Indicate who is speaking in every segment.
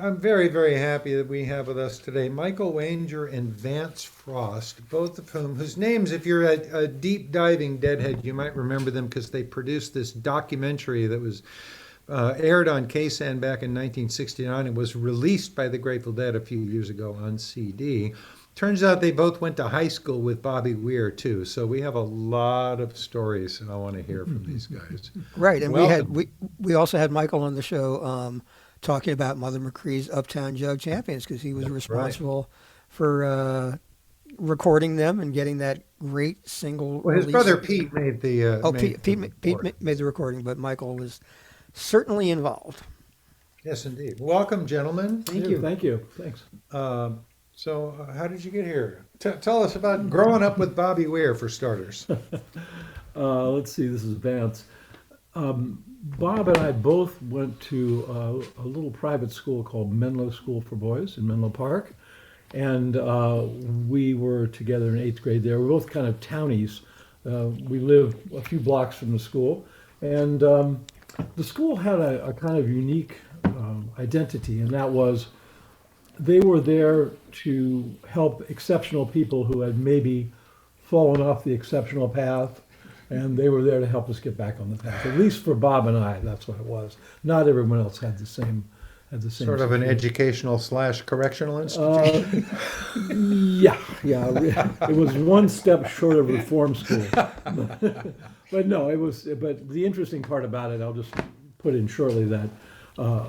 Speaker 1: I'm very, very happy that we have with us today Michael Wanger and Vance Frost, both of whose names, if you're a deep diving Deadhead, you might remember them because they produced this documentary that was aired on KSAN back in 1969 and was released by the Grateful Dead a few years ago on CD. Turns out they both went to high school with Bobby Weir too, so we have a lot of stories I want to hear from these guys.
Speaker 2: Right, and
Speaker 1: Welcome.
Speaker 2: we also had Michael on the show talking about Mother McCree's Uptown Jug Champions because he was
Speaker 1: Right.
Speaker 2: responsible for recording them and getting that great single
Speaker 1: Well, his
Speaker 2: release.
Speaker 1: brother Pete made the
Speaker 2: Oh,
Speaker 1: made the
Speaker 2: Pete
Speaker 1: recording.
Speaker 2: made the recording, but Michael was certainly involved.
Speaker 1: Yes, indeed. Welcome, gentlemen.
Speaker 3: Thank you. Thank you. Thanks.
Speaker 1: How did you get here? Tell us about growing up with Bobby Weir, for starters.
Speaker 3: Let's see. This is Vance. Bob and I both went to a little private school called Menlo School for Boys in Menlo Park, and we were together in eighth grade there. We were both kind of townies. We lived a few blocks from the school, and the school had a kind of unique identity, and that was they were there to help exceptional people who had maybe fallen off the exceptional path, and they were there to help us get back on the path. At least for Bob and I, that's what it was. Not everyone else had the same
Speaker 1: Sort of an
Speaker 3: situation.
Speaker 1: educational slash correctional institution.
Speaker 3: Yeah. It was one step short of reform school. But no, it was. But the interesting part about it, I'll just put in shortly that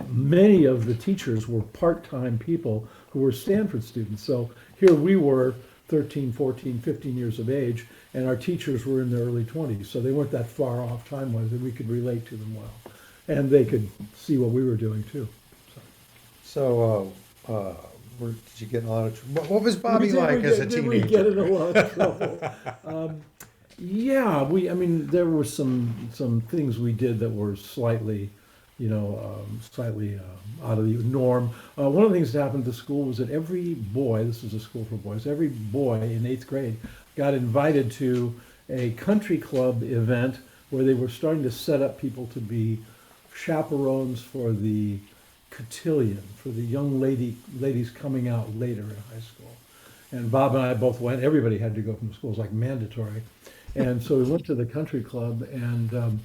Speaker 3: many of the teachers were part-time people who were Stanford students. So here we were, 13, 14, 15 years of age, and our teachers were in their early 20s. So they weren't that far off time-wise, and we could relate to them well, and they could see what we were doing too.
Speaker 1: So, did you get in a lot of trouble? What was Bobby
Speaker 3: Did
Speaker 1: like as a
Speaker 3: did we get in
Speaker 1: teenager?
Speaker 3: a lot of trouble? Yeah, I mean, there were some things we did that were slightly, slightly out of the norm. One of the things that happened at the school was that every boy, this is a school for boys, every boy in eighth grade got invited to a country club event where they were starting to set up people to be chaperones for the cotillion, for the young ladies coming out later in high school. And Bob and I both went. Everybody had to go from school. It was like mandatory. And so we went to the country club, and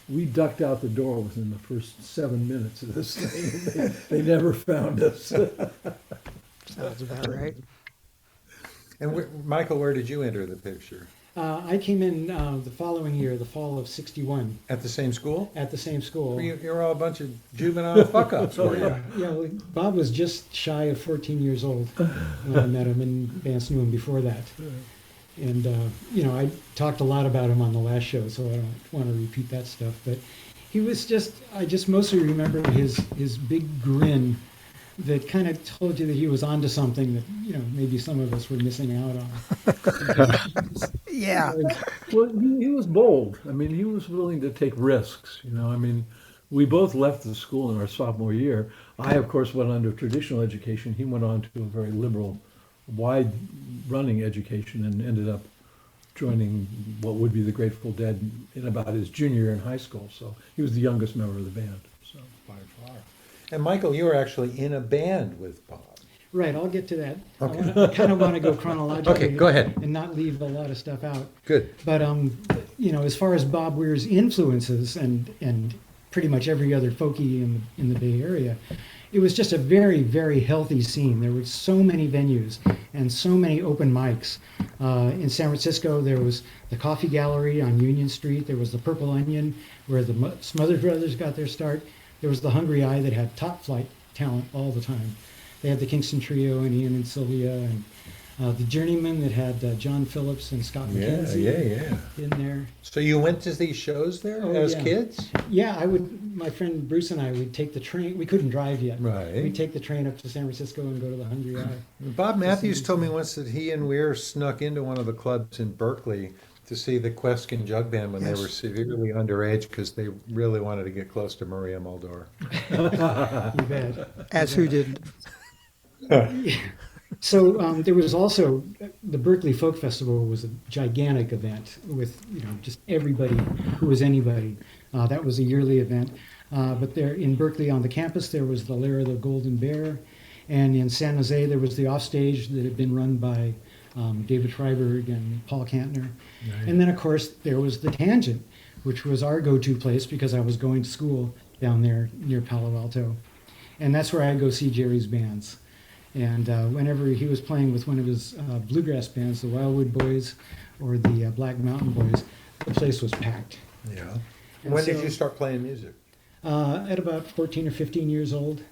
Speaker 3: we ducked out the door within the first 7 minutes of this thing. They never found us.
Speaker 2: Sounds about right.
Speaker 1: And Michael, where did you enter the picture?
Speaker 4: I came in the following year, the fall of '61,
Speaker 1: At the same school?
Speaker 4: at the same school.
Speaker 1: You're all a bunch of juvenile fuck-ups, were you?
Speaker 4: Yeah, well, Bob was just shy of 14 years old when I met him, and Vance knew him before that. And, I talked a lot about him on the last show, so I don't want to repeat that stuff. But he was I just mostly remember his big grin that kind of told you that he was onto something that, maybe some of us were missing out on.
Speaker 2: Yeah.
Speaker 3: Well, he was bold. I mean, he was willing to take risks. I mean, we both left the school in our sophomore year. I, of course, went on to traditional education. He went on to a very liberal, wide-running education and ended up joining what would be the Grateful Dead in about his junior year in high school. So he was the youngest member of the band. So
Speaker 1: By far. And Michael, you were actually in a band with Bob.
Speaker 4: Right, I'll get to that.
Speaker 1: Okay.
Speaker 4: I kind of want to go chronologically.
Speaker 1: Okay, go ahead.
Speaker 4: And not leave a lot of stuff out.
Speaker 1: Good.
Speaker 4: But as far as Bob Weir's influences and pretty much every other folkie in the Bay Area, it was just a very, very healthy scene. There were so many venues and so many open mics. In San Francisco, there was the Coffee Gallery on Union Street. There was the Purple Onion, where the Smothers Brothers got their start. There was the Hungry Eye that had top flight talent all the time. They had the Kingston Trio and Ian and Sylvia, and the Journeymen that had John Phillips and Scott McKenzie
Speaker 1: Yeah.
Speaker 4: in there.
Speaker 1: So you went to these shows there
Speaker 4: Oh,
Speaker 1: as
Speaker 4: yeah.
Speaker 1: kids?
Speaker 4: Yeah, my friend Bruce and I would take the train. We couldn't drive yet.
Speaker 1: Right.
Speaker 4: We'd take the train up to San Francisco and go to the Hungry Eye.
Speaker 1: Bob Matthews told me once that he and Weir snuck into one of the clubs in Berkeley to see the Queskin Jug Band when they were severely underage because they really wanted to get close to Maria Muldaur.
Speaker 4: You bet.
Speaker 2: As who did.
Speaker 4: So there was also the Berkeley Folk Festival was a gigantic event with just everybody who was anybody. That was a yearly event. But there in Berkeley on the campus, there was the Lair of the Golden Bear. And in San Jose, there was the offstage that had been run by David Freiberg and Paul Kantner.
Speaker 1: Right.
Speaker 4: And then, of course, there was the Tangent, which was our go-to place because I was going to school down there near Palo Alto. And that's where I'd go see Jerry's bands. And whenever he was playing with one of his bluegrass bands, the Wildwood Boys or the Black Mountain Boys, the place was packed.
Speaker 1: Yeah.
Speaker 4: And
Speaker 1: When did
Speaker 4: so-
Speaker 1: you start playing music?
Speaker 4: At about 14 or 15 years old.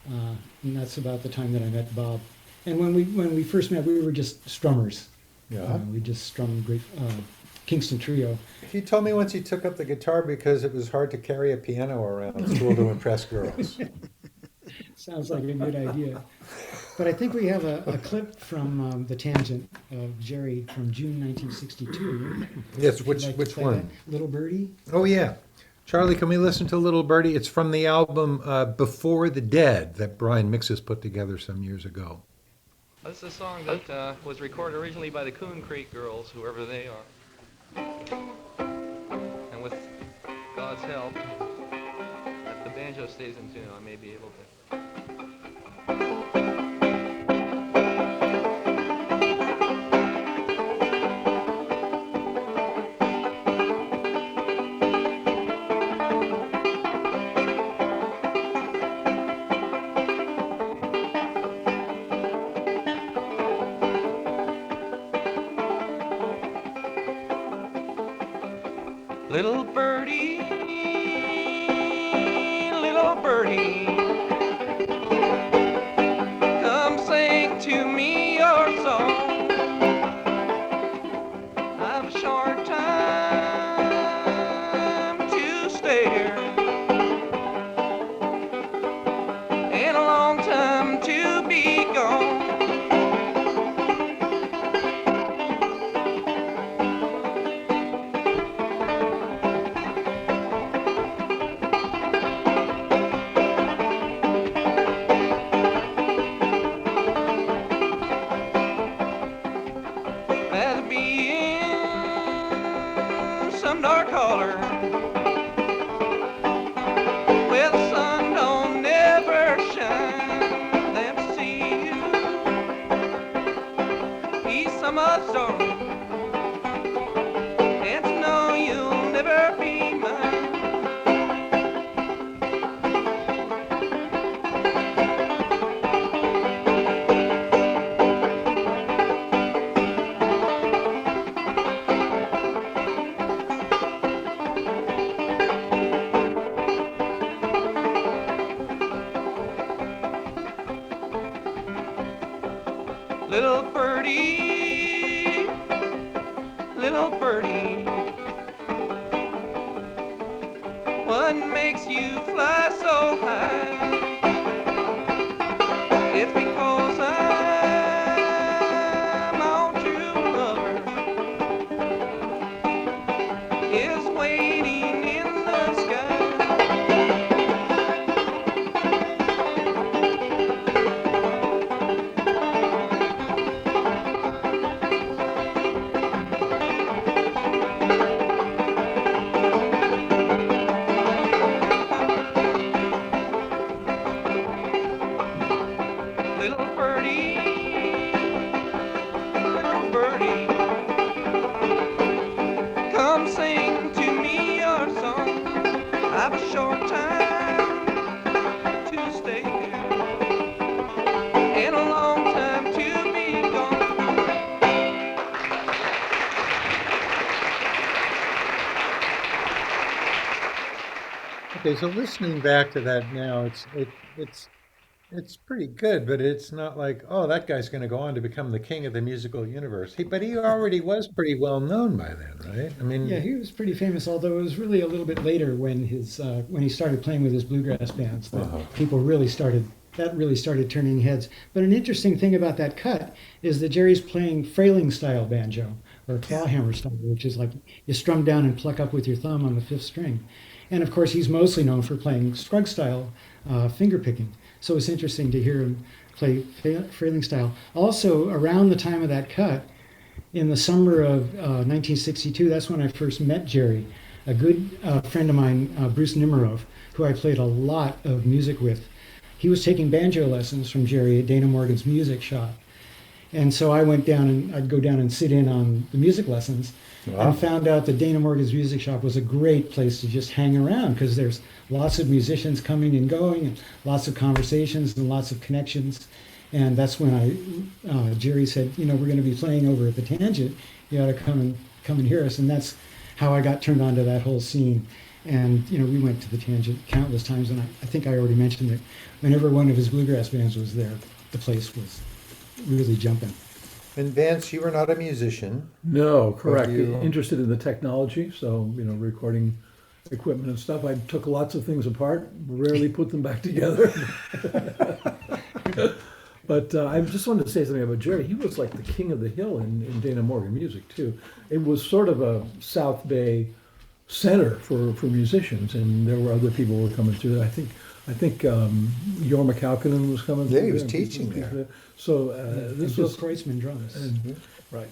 Speaker 4: And that's about the time that I met Bob. And when we first met, we were just strummers.
Speaker 1: Yeah.
Speaker 4: We just strummed great Kingston Trio.
Speaker 1: He told me once he took up the guitar because it was hard to carry a piano around school to impress girls.
Speaker 4: Sounds like a good idea. But I think we have a clip from the Tangent of Jerry from June 1962.
Speaker 1: Yes,
Speaker 4: If you'd like to
Speaker 1: which
Speaker 4: play
Speaker 1: one?
Speaker 4: that. Little Birdie?
Speaker 1: Oh, yeah. Charlie, can we listen to Little Birdie? It's from the album Before the Dead that Brian Mixes put together some years ago.
Speaker 5: This is a song that was recorded originally by the Coon Creek Girls, whoever they are. And with God's help, if the banjo stays in tune, I may be able to. Little birdie, come sing to me your song. I've a short time to stay here and a long time to be gone. That'd be in some dark holler where the sun don't never shine. Then to see you be some other story, and to know you'll never be mine. Little birdie, what makes you fly so high? It's because I'm all true lover is waiting in the sky. Little birdie, come sing to me your song. I've a short time to stay here and a long time to be gone.
Speaker 1: Okay, so listening back to that now, it's pretty good, but it's not like, oh, that guy's going to go on to become the king of the musical universe. But he already was pretty well known by then, right? I mean,
Speaker 4: Yeah, he was pretty famous, although it was really a little bit later when he started playing with his bluegrass bands that people really started turning heads. But an interesting thing about that cut is that Jerry's playing frailing style banjo or clawhammer style, which is like you strum down and pluck up with your thumb on the fifth string. And of course, he's mostly known for playing Scruggs style finger picking. So it's interesting to hear him play frailing style. Also, around the time of that cut, in the summer of 1962, that's when I first met Jerry. a good friend of mine, Bruce Nimerov, who I played a lot of music with, he was taking banjo lessons from Jerry at Dana Morgan's music shop. And so I went down and I'd go down and sit in on the music lessons and found out that Dana Morgan's music shop was a great place to just hang around because there's lots of musicians coming and going and lots of conversations and lots of connections. And that's when Jerry said, we're going to be playing over at the Tangent. You ought to come and hear us. And that's how I got turned on to that whole scene. And, we went to the Tangent countless times. And I think I already mentioned that whenever one of his bluegrass bands was there, the place was really jumping.
Speaker 1: And Vance, you were not a musician.
Speaker 3: No, correct.
Speaker 1: you-
Speaker 3: Interested in the technology, so recording equipment and stuff. I took lots of things apart, rarely put them back together. But I just wanted to say something about Jerry. He was like the king of the hill in Dana Morgan music too. It was sort of a South Bay center for musicians, and there were other people who were coming through. I think Jorma Kaukonen was coming.
Speaker 1: Yeah,
Speaker 3: through
Speaker 1: he was
Speaker 3: there.
Speaker 1: teaching there.
Speaker 3: So this
Speaker 4: Bill
Speaker 3: was
Speaker 4: Kreutzmann drums.
Speaker 3: right.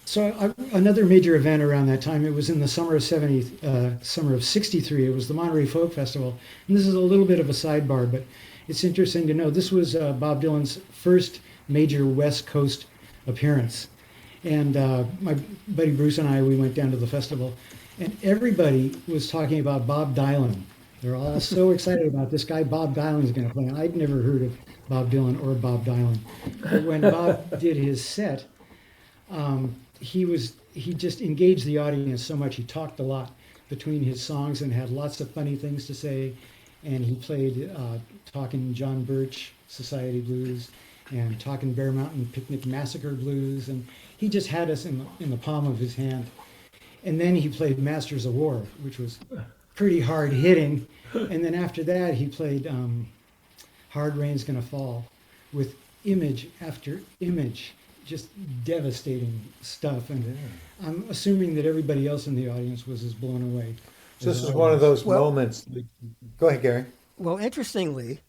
Speaker 4: So another major event around that time, it was in the summer of '63. It was the Monterey Folk Festival, and this is a little bit of a sidebar, but it's interesting to know this was Bob Dylan's first major West Coast appearance. And my buddy Bruce and we went down to the festival, and everybody was talking about Bob Dylan. They're all so excited about this guy, Bob Dylan, is going to play. And I'd never heard of Bob Dylan or Bob Dylan. But when Bob did his set, he just engaged the audience so much. He talked a lot between his songs and had lots of funny things to say. And he played Talkin' John Birch Society Blues and Talkin' Bear Mountain Picnic Massacre Blues. And he just had us in the palm of his hand. And then he played Masters of War, which was pretty hard hitting. And then after that, he played Hard Rain's Gonna Fall with image after image, just devastating stuff. And I'm assuming that everybody else in the audience was as blown away.
Speaker 1: So this is one of those
Speaker 2: Well-
Speaker 1: moments. Go ahead, Gary.
Speaker 2: Well, interestingly,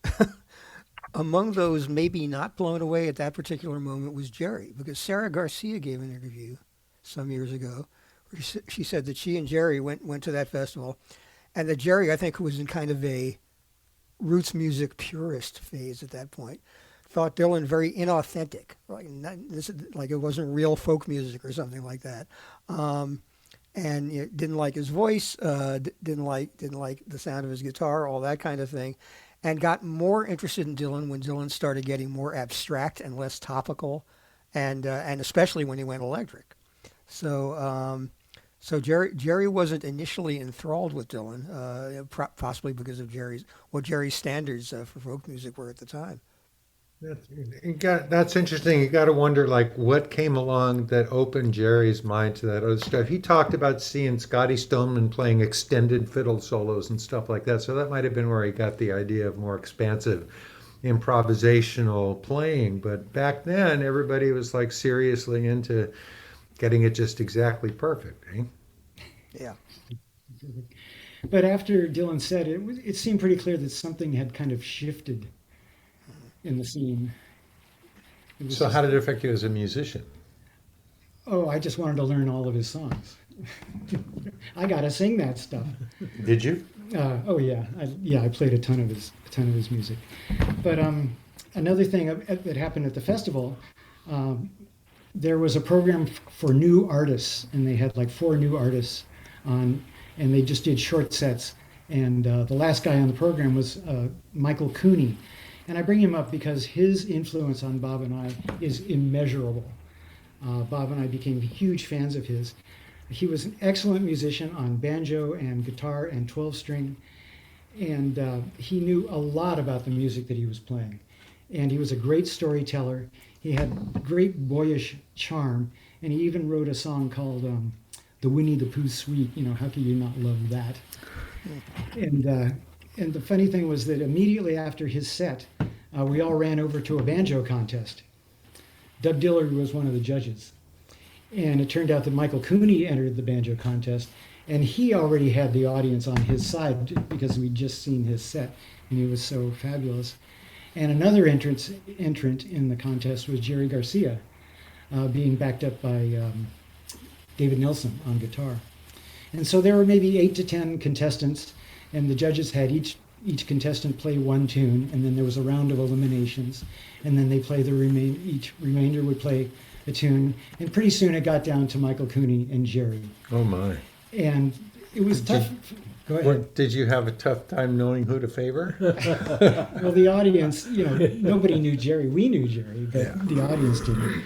Speaker 2: among those maybe not blown away at that particular moment was Jerry, because Sarah Garcia gave an interview some years ago where she said that she and Jerry went to that festival, and that Jerry, I think, who was in kind of a roots music purist phase at that point, thought Dylan very inauthentic, like it wasn't real folk music or something like that. And didn't like his voice, didn't like the sound of his guitar, all that kind of thing, and got more interested in Dylan when Dylan started getting more abstract and less topical, and especially when he went electric. So Jerry wasn't initially enthralled with Dylan, possibly because of what Jerry's standards for folk music were at the time.
Speaker 1: That's interesting. You got to wonder, what came along that opened Jerry's mind to that other stuff. He talked about seeing Scotty Stoneman playing extended fiddle solos and stuff like that. So that might have been where he got the idea of more expansive improvisational playing. But back then, everybody was seriously into getting it just exactly perfect. Eh?
Speaker 2: Yeah.
Speaker 4: But after Dylan said it, it seemed pretty clear that something had kind of shifted in the scene.
Speaker 1: So how did it affect you as a musician?
Speaker 4: Oh, I just wanted to learn all of his songs. I got to sing that stuff.
Speaker 1: Did you?
Speaker 4: Oh yeah, I played a ton of his music. But another thing that happened at the festival, there was a program for new artists, and they had 4 new artists on, and they just did short sets. And the last guy on the program was Michael Cooney. And I bring him up because his influence on Bob and I is immeasurable. Bob and I became huge fans of his. He was an excellent musician on banjo and guitar and 12-string, and he knew a lot about the music that he was playing. And he was a great storyteller. He had great boyish charm, and he even wrote a song called The Winnie the Pooh Suite. How can you not love that? And the funny thing was that immediately after his set, we all ran over to a banjo contest. Doug Diller was one of the judges. And it turned out that Michael Cooney entered the banjo contest, and he already had the audience on his side because we'd just seen his set, and he was so fabulous. And another entrant in the contest was Jerry Garcia, being backed up by David Nelson on guitar. And so there were maybe 8 to 10 contestants, and the judges had each contestant play one tune, and then there was a round of eliminations, and then they play each remainder would play a tune, and pretty soon it got down to Michael Cooney and Jerry.
Speaker 1: Oh my.
Speaker 4: And it was tough. Go ahead.
Speaker 1: What, did you have a tough time knowing who to favor?
Speaker 4: Well, the audience, nobody knew Jerry. We knew Jerry, but the audience didn't.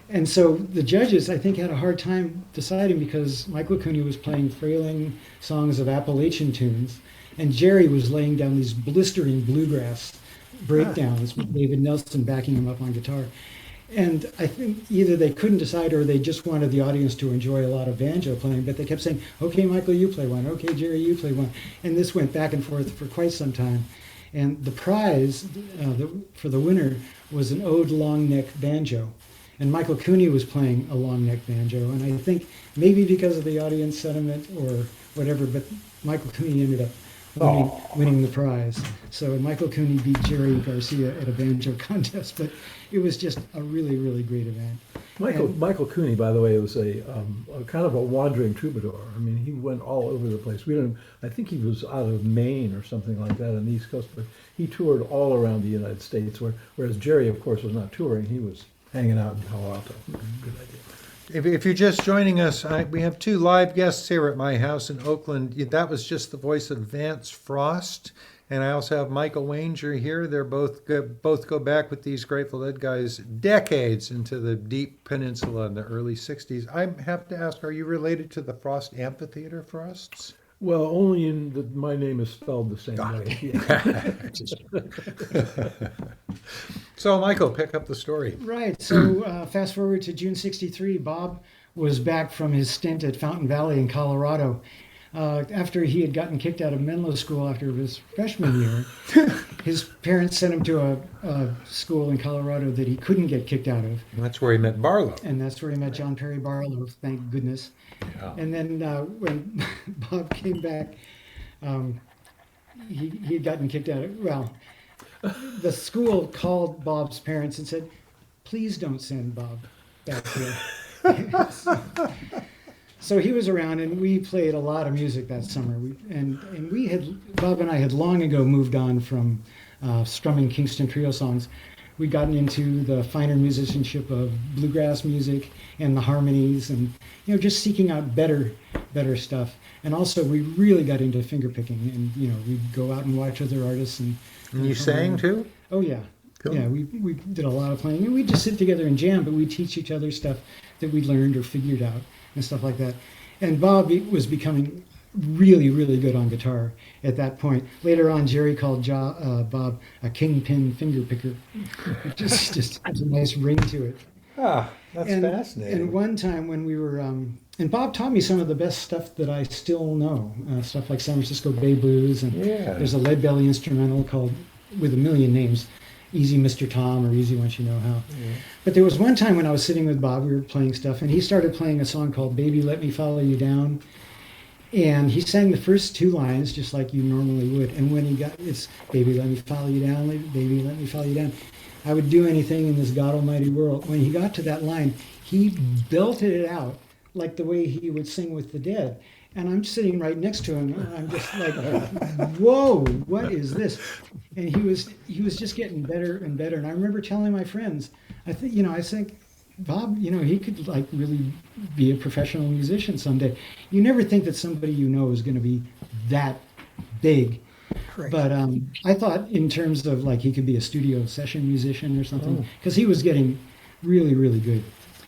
Speaker 4: And so the judges, I think, had a hard time deciding because Michael Cooney was playing frailing songs of Appalachian tunes, and Jerry was laying down these blistering bluegrass breakdowns with David Nelson backing him up on guitar. And I think either they couldn't decide or they just wanted the audience to enjoy a lot of banjo playing, but they kept saying, okay, Michael, you play one. Okay, Jerry, you play one. And this went back and forth for quite some time. And the prize for the winner was an Ode long neck banjo. And Michael Cooney was playing a long neck banjo. And I think maybe because of the audience sentiment or whatever, but Michael Cooney ended up winning the prize. So Michael Cooney beat Jerry Garcia at a banjo contest, but it was just a really, really great event.
Speaker 3: Michael Cooney, by the way, was a kind of a wandering troubadour. I mean, he went all over the place. I think he was out of Maine or something like that on the East Coast, but he toured all around the United States, whereas Jerry, of course, was not touring. He was hanging out in Palo Alto. Good idea.
Speaker 1: If you're just joining us, we have 2 live guests here at my house in Oakland. That was just the voice of Vance Frost, and I also have Michael Wanger here. They're both go back with these Grateful Dead guys decades into the deep peninsula in the early 60s. I have to ask, are you related to the Frost Amphitheater Frosts?
Speaker 3: Well, only in that my name is spelled the same way.
Speaker 1: So, Michael, pick up the story.
Speaker 4: Right. So fast forward to June 63, Bob was back from his stint at Fountain Valley in Colorado. After he had gotten kicked out of Menlo School after his freshman year, his parents sent him to a school in Colorado that he couldn't get kicked out of.
Speaker 1: And that's where he met Barlow.
Speaker 4: And that's where he met John Perry Barlow, thank goodness.
Speaker 1: Yeah.
Speaker 4: And then when Bob came back, he had gotten kicked out of, well, the school called Bob's parents and said, please don't send Bob back here. So he was around, and we played a lot of music that summer. Bob and I had long ago moved on from strumming Kingston Trio songs. We'd gotten into the finer musicianship of bluegrass music and the harmonies, and just seeking out better stuff. And also, we really got into finger picking, and we'd go out and watch other artists. And
Speaker 1: you sang too?
Speaker 4: Oh yeah.
Speaker 1: Cool.
Speaker 4: Yeah, we did a lot of playing, and we'd just sit together and jam, but we'd teach each other stuff that we'd learned or figured out and stuff like that. And Bob was becoming really, really good on guitar at that point. Later on, Jerry called Bob a kingpin finger picker. It just has a nice ring to it.
Speaker 1: Ah, that's fascinating.
Speaker 4: And one time when we were, and Bob taught me some of the best stuff that I still know, stuff like San Francisco Bay Blues, and there's a Lead Belly instrumental called, with a million names, Easy Mr. Tom or Easy Once You Know How. Yeah. But there was one time when I was sitting with Bob, we were playing stuff, and he started playing a song called Baby Let Me Follow You Down. And he sang the first 2 lines just like you normally would. And when he got, it's Baby Let Me Follow You Down, Baby Let Me Follow You Down. I would do anything in this God Almighty world. When he got to that line, he belted it out like the way he would sing with the Dead. And I'm sitting right next to him, and I'm just like, whoa, what is this? And he was just getting better and better. And I remember telling my friends, I think Bob, he could like really be a professional musician someday. You never think that somebody is going to be that big. Correct. But I thought in terms of like he could be a studio session musician or something, because he was getting really, really good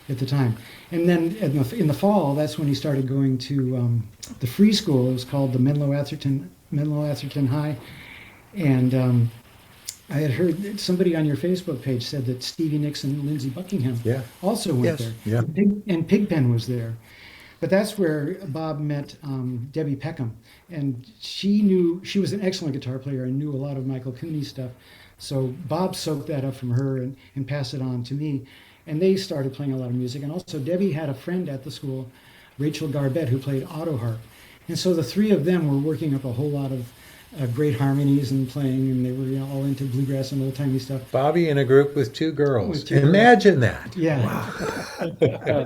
Speaker 4: at the time. And then in the fall, that's when he started going to the free school. It was called the Menlo Atherton High. And I had heard somebody on your Facebook page said that Stevie Nicks and Lindsey Buckingham also went there.
Speaker 1: Yeah.
Speaker 4: And Pigpen was there. But that's where Bob met Debbie Peckham. And she was an excellent guitar player and knew a lot of Michael Cooney stuff. So Bob soaked that up from her and passed it on to me. And they started playing a lot of music. And also Debbie had a friend at the school, Rachel Garbett, who played auto harp. And so the 3 of them were working up a whole lot of great harmonies and playing, and they were all into bluegrass and old-timey stuff.
Speaker 1: Bobby in a group with 2 girls. Imagine that.
Speaker 4: Yeah. Wow.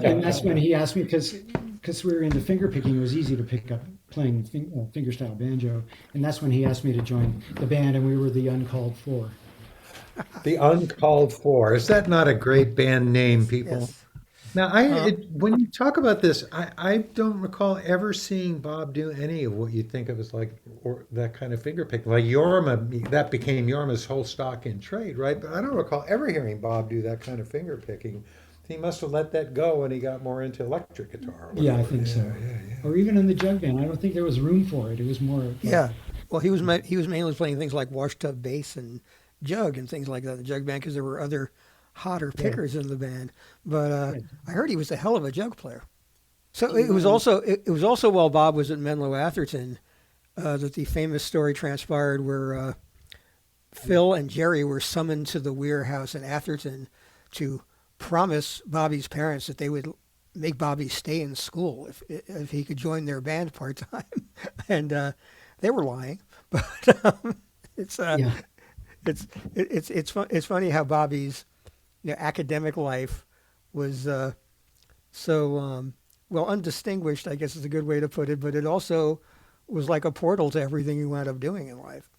Speaker 4: And that's when he asked me, because because we were into finger picking, it was easy to pick up playing fingerstyle banjo, and that's when he asked me to join the band, and we were the Uncalled Four.
Speaker 1: The Uncalled Four. Is that not a great band name, people?
Speaker 2: Yes.
Speaker 1: Now, when you talk about this, I don't recall ever seeing Bob do any of what you think of as like or that kind of finger picking. Like Yorma, that became Yorma's whole stock in trade, right? But I don't recall ever hearing Bob do that kind of finger picking. He must have let that go when he got more into electric guitar. Or
Speaker 4: Yeah, I
Speaker 1: whatever.
Speaker 4: think so.
Speaker 1: Yeah.
Speaker 4: Or even in the jug band, I don't think there was room for it. It was more. Like,
Speaker 2: Yeah. Well, he was mainly playing things like washtub bass and jug and things like that in the jug band because there were other hotter pickers in the band. But
Speaker 4: Right.
Speaker 2: I heard he was a hell of a jug player. So it was also while Bob was at Menlo Atherton that the famous story transpired where Phil and Jerry were summoned to the Weir house in Atherton to promise Bobby's parents that they would make Bobby stay in school if he could join their band part time, and they were lying. But it's
Speaker 4: Yeah.
Speaker 2: it's funny how Bobby's academic life was so well undistinguished, I guess is a good way to put it, but it also was like a portal to everything he wound up doing in life.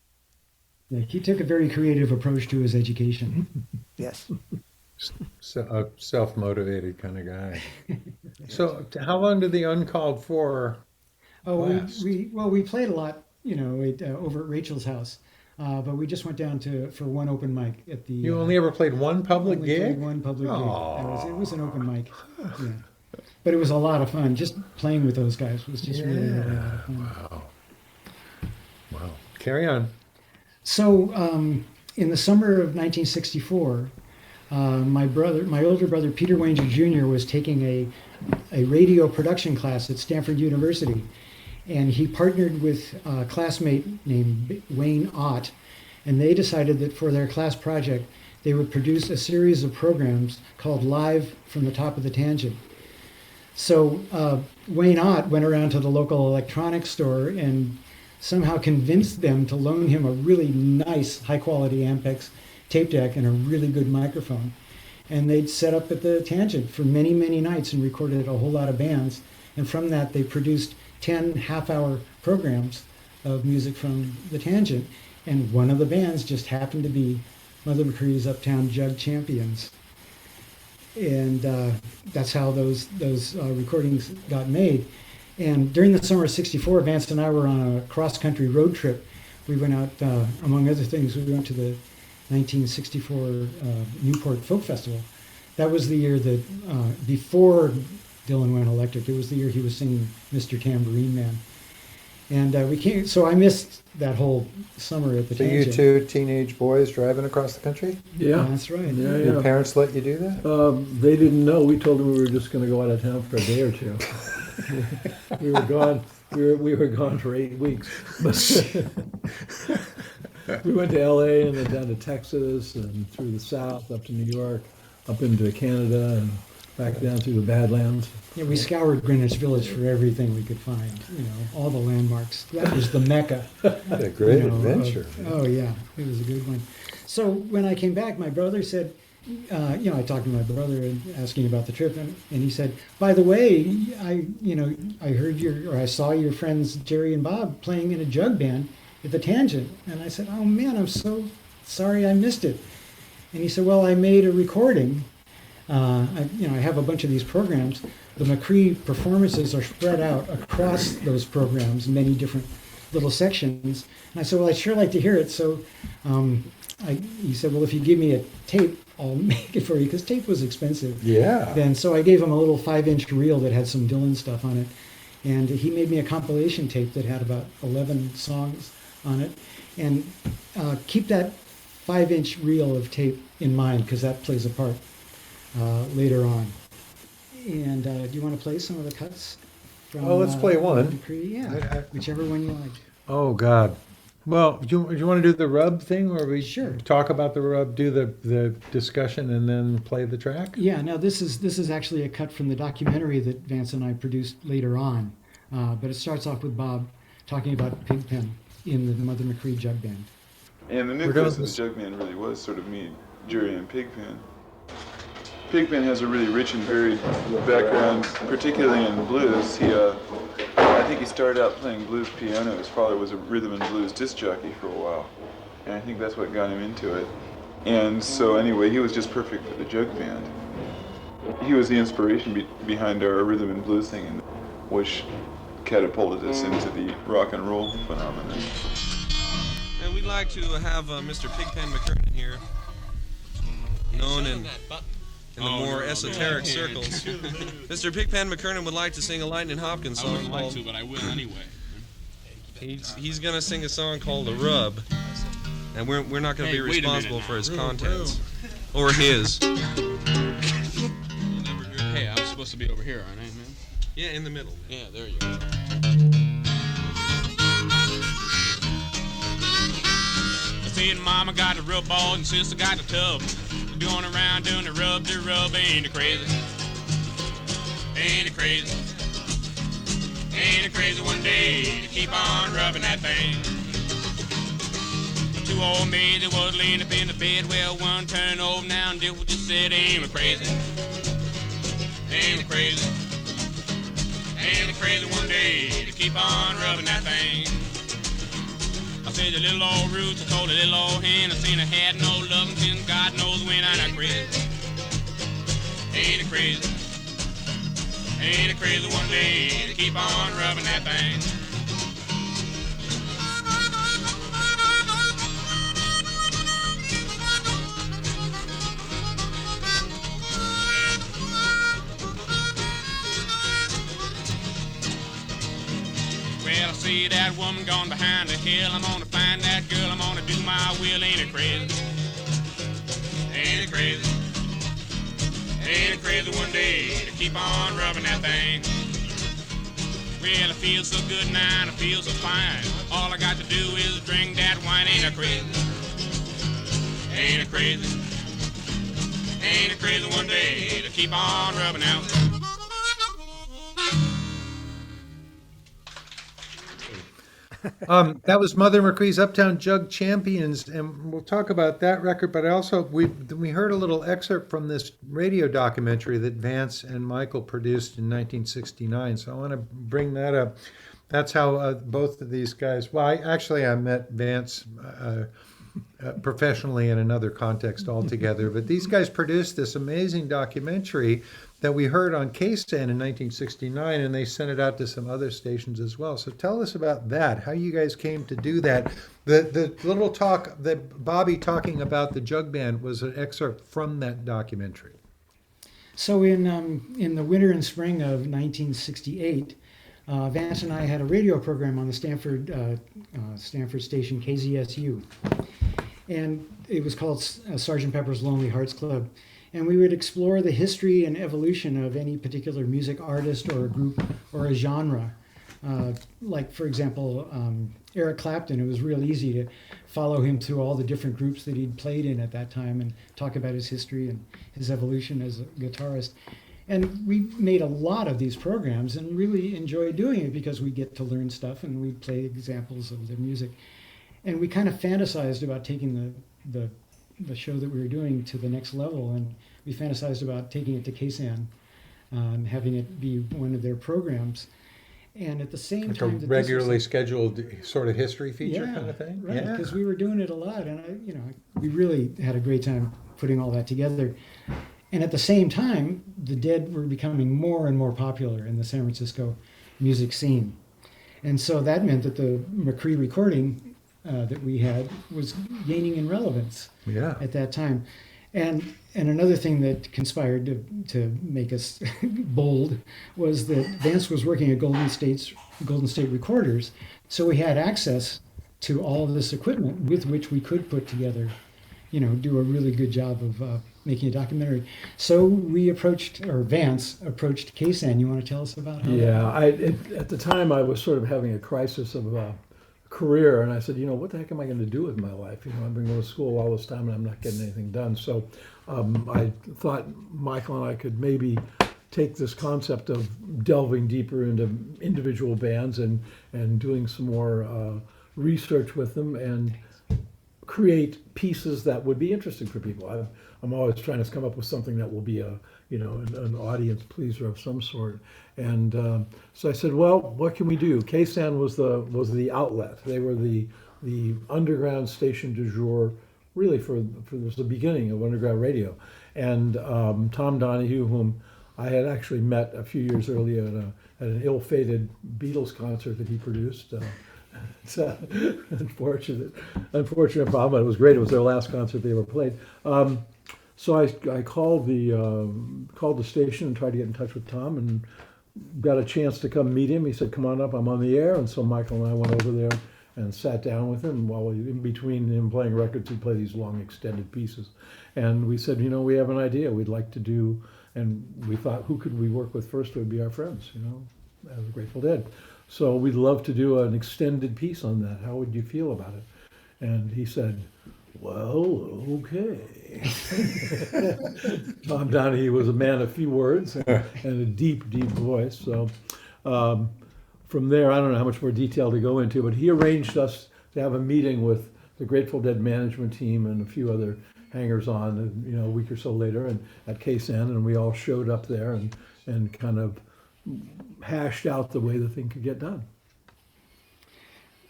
Speaker 4: Yeah, he took a very creative approach to his education.
Speaker 2: Yes.
Speaker 1: So, a self-motivated kind of guy. So, how long did the Uncalled Four
Speaker 4: Oh,
Speaker 1: last?
Speaker 4: we played a lot, over at Rachel's house, but we just went down for one open mic at the.
Speaker 1: You only ever played one public
Speaker 4: only played
Speaker 1: gig?
Speaker 4: one public gig.
Speaker 1: Aw.
Speaker 4: It was an open mic. Yeah. But it was a lot of fun. Just playing with those guys was just really a lot of fun.
Speaker 1: Wow. Carry on.
Speaker 4: So in the summer of 1964, my older brother Peter Wanger Jr. was taking a radio production class at Stanford University, and he partnered with a classmate named Wayne Ott, and they decided that for their class project they would produce a series of programs called Live from the Top of the Tangent. So Wayne Ott went around to the local electronics store and somehow convinced them to loan him a really nice high-quality Ampex tape deck and a really good microphone. And they'd set up at the Tangent for many, many nights and recorded a whole lot of bands. And from that, they produced 10 half-hour programs of music from the Tangent. And one of the bands just happened to be Mother McCree's Uptown Jug Champions. And that's how those recordings got made. And during the summer of '64, Vance and I were on a cross-country road trip. We went out, among other things, we went to the 1964 Newport Folk Festival. That was the year that, before Dylan went electric, it was the year he was singing Mr. Tambourine Man. And we came, so I missed that whole summer at the
Speaker 1: So you
Speaker 4: Tangent.
Speaker 1: two teenage boys driving across the country?
Speaker 3: Yeah.
Speaker 4: That's right.
Speaker 3: Yeah,
Speaker 1: Your
Speaker 3: yeah.
Speaker 1: parents let you do that?
Speaker 3: They didn't know. We told them we were just going to go out of town for a day or two. We were gone. We were gone for 8 weeks. We went to L.A. and then down to Texas and through the South up to New York, up into Canada and back down through the Badlands.
Speaker 4: Yeah, we scoured Greenwich Village for everything we could find, all the landmarks. That was the Mecca.
Speaker 1: What a great
Speaker 4: you know, of-
Speaker 1: adventure.
Speaker 4: oh, yeah, it was a good one. So when I came back, my brother said, I talked to my brother and asking about the trip, and he said, by the way, I heard I saw your friends Jerry and Bob playing in a jug band at the Tangent. And I said, oh man, I'm so sorry I missed it. And he said, well, I made a recording. I have a bunch of these programs. The McCree performances are spread out across those programs, many different little sections. And I said, well, I'd sure like to hear it. So he said, well, if you give me a tape, I'll make it for you, because tape was expensive.
Speaker 1: Yeah.
Speaker 4: Then, so I gave him a little 5-inch reel that had some Dylan stuff on it. And he made me a compilation tape that had about 11 songs on it. And keep that 5-inch reel of tape in mind, because that plays a part later on. And do you want to play some of the cuts? From,
Speaker 1: let's play one.
Speaker 4: McCree? Yeah,
Speaker 1: I-
Speaker 4: whichever one you like.
Speaker 1: Oh, God. Well, do you want to do the rub thing, or we
Speaker 4: Sure.
Speaker 1: talk about the rub, do the discussion, and then play the track?
Speaker 4: Yeah, now this is actually a cut from the documentary that Vance and I produced later on. But it starts off with Bob talking about Pigpen in the Mother McCree Jug Band.
Speaker 6: And the
Speaker 1: We're
Speaker 6: nucleus of
Speaker 1: gonna-
Speaker 6: the jug band really was sort of me, Jerry, and Pigpen. Pigpen has a really rich and varied background, particularly in blues. I think he started out playing blues piano. His father was a rhythm and blues disc jockey for a while, and I think that's what got him into it. And so anyway, he was just perfect for the jug band. He was the inspiration behind our rhythm and blues thing, which catapulted us into the rock and roll phenomenon.
Speaker 7: And we'd like to have Mr. Pigpen McKernan here, known in the more esoteric circles. Mr. Pigpen McKernan would like to sing a Lightning Hopkins song.
Speaker 8: I wouldn't like to, but I will anyway.
Speaker 7: He's going to sing a song called "The Rub," and we're not going to be responsible for his contents or his.
Speaker 8: Hey, I'm supposed to be over here, aren't I, man?
Speaker 7: Yeah, in the middle.
Speaker 8: Yeah, there you go. I said Mama got the rub ball and sister got the tub. Going around doing the rub, ain't it crazy? Ain't it crazy? Ain't it crazy one day to keep on rubbing that thing? Two old maids that was laying up in the bed, well, one turned over now and did what just said, ain't it crazy? Ain't it crazy? Ain't it crazy one day to keep on rubbing that thing? I said the little old roots, I told the little old hen, I seen I had no loving since God knows when I'm not crazy. Ain't it crazy? Ain't it crazy one day to keep on rubbing that thing? Well, I see that woman gone behind the hill. I'm gonna find that girl, I'm gonna do my will. Ain't it crazy? Ain't it crazy? Ain't it crazy one day to keep on rubbing that thing? Well, I feel so good now and I feel so fine. All I got to do is drink that wine. Ain't it crazy? Ain't it crazy? Ain't it crazy one day to keep on rubbing out?
Speaker 1: That was Mother McCree's Uptown Jug Champions, and we'll talk about that record. But also, we heard a little excerpt from this radio documentary that Vance and Michael produced in 1969. So I want to bring that up. That's how both of these guys. Well, I met Vance professionally in another context altogether. But these guys produced this amazing documentary that we heard on KSAN in 1969, and they sent it out to some other stations as well. So tell us about that, how you guys came to do that. The little talk that Bobby talking about the jug band was an excerpt from that documentary.
Speaker 4: So in the winter and spring of 1968, Vance and I had a radio program on the Stanford station KZSU, and it was called Sgt. Pepper's Lonely Hearts Club. And we would explore the history and evolution of any particular music artist or a group or a genre. Like, for example, Eric Clapton, it was real easy to follow him through all the different groups that he'd played in at that time and talk about his history and his evolution as a guitarist. And we made a lot of these programs and really enjoyed doing it because we get to learn stuff and we play examples of their music. And we kind of fantasized about taking the show that we were doing to the next level, and we fantasized about taking it to KSAN, having it be one of their programs. And at the same
Speaker 1: like
Speaker 4: time,
Speaker 1: a regularly scheduled sort of history feature kind of thing.
Speaker 4: Right, because we were doing it a lot, and we really had a great time putting all that together. And at the same time, the Dead were becoming more and more popular in the San Francisco music scene, and so that meant that the McCree recording that we had was gaining in relevance at that time. And another thing that conspired to make us bold was that Vance was working at Golden State Recorders, so we had access to all of this equipment with which we could put together, do a really good job of making a documentary. So Vance approached KSAN. You want to tell us about how?
Speaker 3: Yeah, at the time I was sort of having a crisis of career, and I said, what the heck am I going to do with my life? I've been going to school all this time and I'm not getting anything done. So I thought Michael and I could maybe take this concept of delving deeper into individual bands and doing some more research with them and create pieces that would be interesting for people. I'm always trying to come up with something that will be an audience pleaser of some sort. And so I said, well, what can we do? KSAN was the outlet. They were the underground station du jour, really for the beginning of underground radio. And Tom Donahue, whom I had actually met a few years earlier at an ill-fated Beatles concert that he produced. It's unfortunate problem. It was great. It was their last concert they ever played. So I called the station and tried to get in touch with Tom and got a chance to come meet him. He said, "Come on up, I'm on the air." And so Michael and I went over there and sat down with him. While in between him playing records, he'd play these long extended pieces. And we said, we have an idea we'd like to do. And we thought, who could we work with first? It would be our friends, as the Grateful Dead. So we'd love to do an extended piece on that. How would you feel about it? And he said, well, okay. Tom Donahue was a man of few words and a deep, deep voice. So from there, I don't know how much more detail to go into, but he arranged us to have a meeting with the Grateful Dead management team and a few other hangers-on, a week or so later, and at KSAN, and we all showed up there and kind of hashed out the way the thing could get done.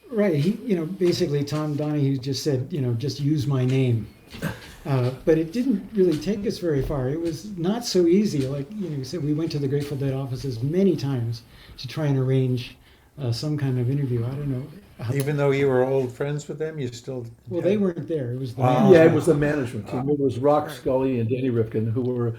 Speaker 4: Right. He, basically Tom Donahue just said, just use my name. But it didn't really take us very far. It was not so easy. Like, you said, we went to the Grateful Dead offices many times to try and arrange some kind of interview. I don't know.
Speaker 1: Even though you were old friends with them, you still...
Speaker 4: Well, they weren't there. It was the
Speaker 3: Yeah, it was the management team. It was Rock Scully and Danny Ripken, who were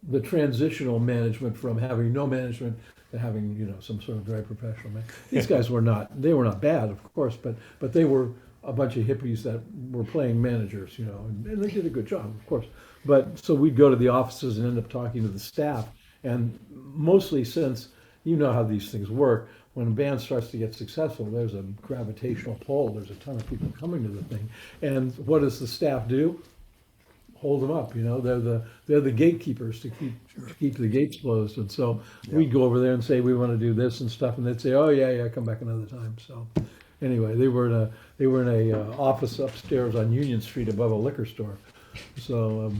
Speaker 3: the transitional management from having no management to having, some sort of very professional man. These guys were not bad, of course, but they were a bunch of hippies that were playing managers, and they did a good job, of course. But so we'd go to the offices and end up talking to the staff, and mostly since how these things work, when a band starts to get successful, there's a gravitational pull. There's a ton of people coming to the thing. And what does the staff do? Hold them up. They're the gatekeepers to keep the gates closed. And so we'd go over there and say, we want to do this and stuff. And they'd say, oh, yeah, come back another time. So anyway, they were in a office upstairs on Union Street above a liquor store. So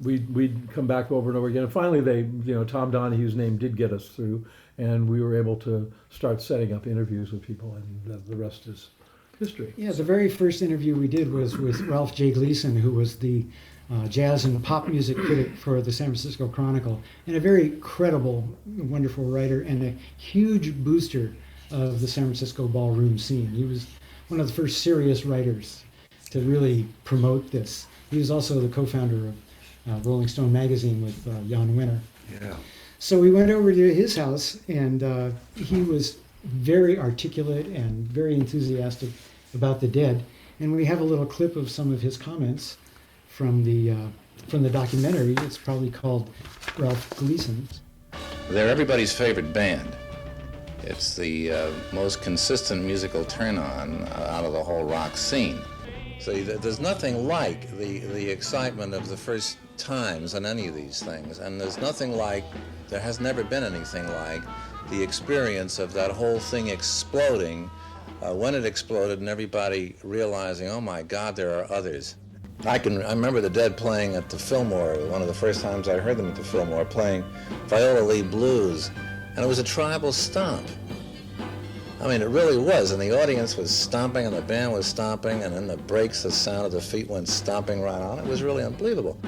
Speaker 3: we'd come back over and over again. And finally, Tom Donahue's name did get us through. And we were able to start setting up interviews with people, and the rest is history.
Speaker 4: Yeah, the very first interview we did was with Ralph J. Gleason, who was the jazz and pop music critic for the San Francisco Chronicle, and a very credible, wonderful writer, and a huge booster of the San Francisco ballroom scene. He was one of the first serious writers to really promote this. He was also the co-founder of Rolling Stone magazine with Jan Wenner.
Speaker 3: Yeah.
Speaker 4: So we went over to his house, and he was very articulate and very enthusiastic about the Dead. And we have a little clip of some of his comments from the documentary. It's probably called Ralph Gleason's.
Speaker 9: They're everybody's favorite band. It's the most consistent musical turn-on out of the whole rock scene. So there's nothing like the excitement of the first times on any of these things, and there has never been anything like the experience of that whole thing exploding when it exploded and everybody realizing, oh my God, there are others. I remember the Dead playing at the Fillmore, one of the first times I heard them at the Fillmore, playing Viola Lee Blues, and it was a tribal stomp. I mean, it really was, and the audience was stomping, and the band was stomping, and in the breaks, the sound of the feet went stomping right on. It was really unbelievable.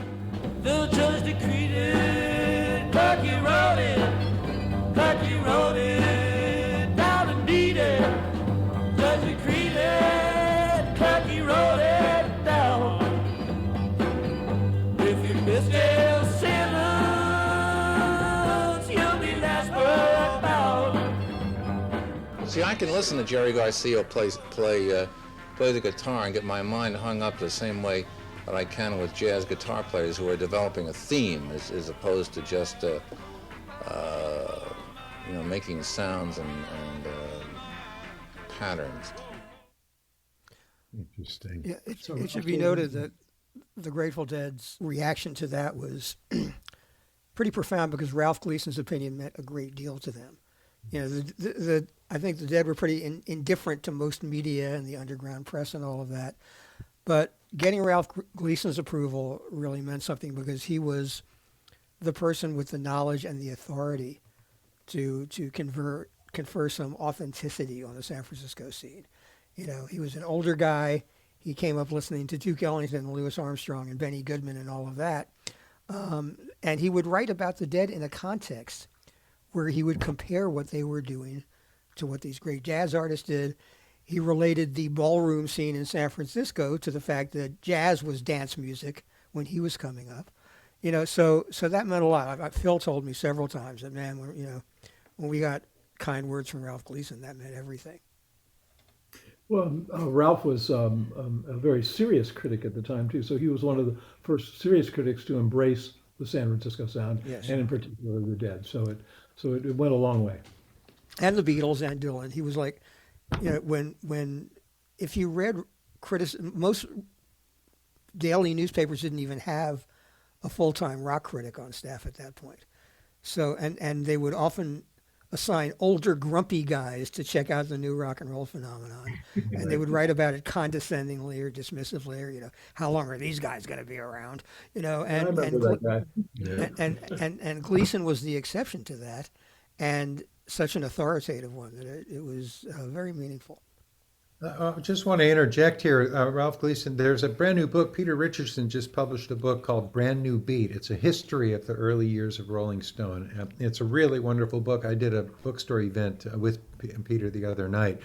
Speaker 10: The judge decreed it, Clarky wrote it, down and needed. Judge decreed it, Clarky wrote it down. If you missed your sentence, you'll be last word bound.
Speaker 9: See, I can listen to Jerry Garcia play the guitar and get my mind hung up the same way that I can with jazz guitar players who are developing a theme as opposed to just making sounds and patterns.
Speaker 3: Interesting.
Speaker 2: Yeah, it should be noted that the Grateful Dead's reaction to that was pretty profound because Ralph Gleason's opinion meant a great deal to them. You know, I think the Dead were pretty indifferent to most media and the underground press and all of that. But getting Ralph Gleason's approval really meant something because he was the person with the knowledge and the authority to confer some authenticity on the San Francisco scene. You know, he was an older guy. He came up listening to Duke Ellington, Louis Armstrong, and Benny Goodman and all of that. And he would write about the Dead in a context where he would compare what they were doing to what these great jazz artists did. He related the ballroom scene in San Francisco to the fact that jazz was dance music when he was coming up. You know, so that meant a lot. Phil told me several times that, man, when we got kind words from Ralph Gleason, that meant everything.
Speaker 3: Well, Ralph was a very serious critic at the time, too. So he was one of the first serious critics to embrace the San Francisco sound,
Speaker 2: Yes.
Speaker 3: and in particular the Dead. So it went a long way.
Speaker 2: And the Beatles and Dylan. He was like, you know, if you read most daily newspapers didn't even have a full-time rock critic on staff at that point. So, and they would often assign older, grumpy guys to check out the new rock and roll phenomenon. And they would write about it condescendingly or dismissively, or, you know, how long are these guys going to be around? You know,
Speaker 3: I remember that guy.
Speaker 2: Yeah. And Gleason was the exception to that, and such an authoritative one that it was very meaningful.
Speaker 1: I just want to interject here, Ralph Gleason. There's a brand new book. Peter Richardson just published a book called Brand New Beat. It's a history of the early years of Rolling Stone. It's a really wonderful book. I did a bookstore event with Peter the other night.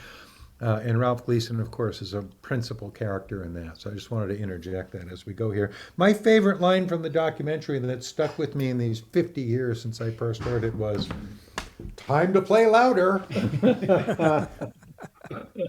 Speaker 1: And Ralph Gleason, of course, is a principal character in that. So I just wanted to interject that as we go here. My favorite line from the documentary that stuck with me in these 50 years since I first heard it was, "Time to play louder."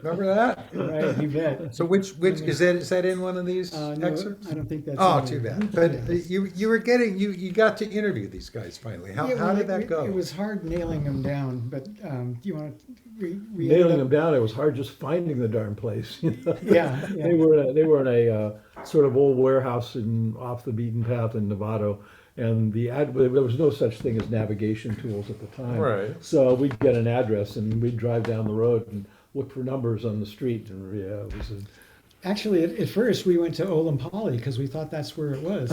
Speaker 1: Remember that?
Speaker 4: Right, you bet.
Speaker 1: So which is that in one of these
Speaker 4: No,
Speaker 1: excerpts?
Speaker 4: I don't think that's.
Speaker 1: Oh,
Speaker 4: in
Speaker 1: too
Speaker 4: there.
Speaker 1: bad. But you got to interview these guys finally. How did that go?
Speaker 4: It was hard nailing them down, but do you want to? We
Speaker 3: Nailing them down, it was hard just finding the darn place. You know?
Speaker 4: Yeah.
Speaker 3: They were in a sort of old warehouse off the beaten path in Novato, and there was no such thing as navigation tools at the time.
Speaker 1: Right.
Speaker 3: So we'd get an address and we'd drive down the road and look for numbers on the street, and it was
Speaker 4: Actually, at first we went to Olimpoli because we thought that's where it was.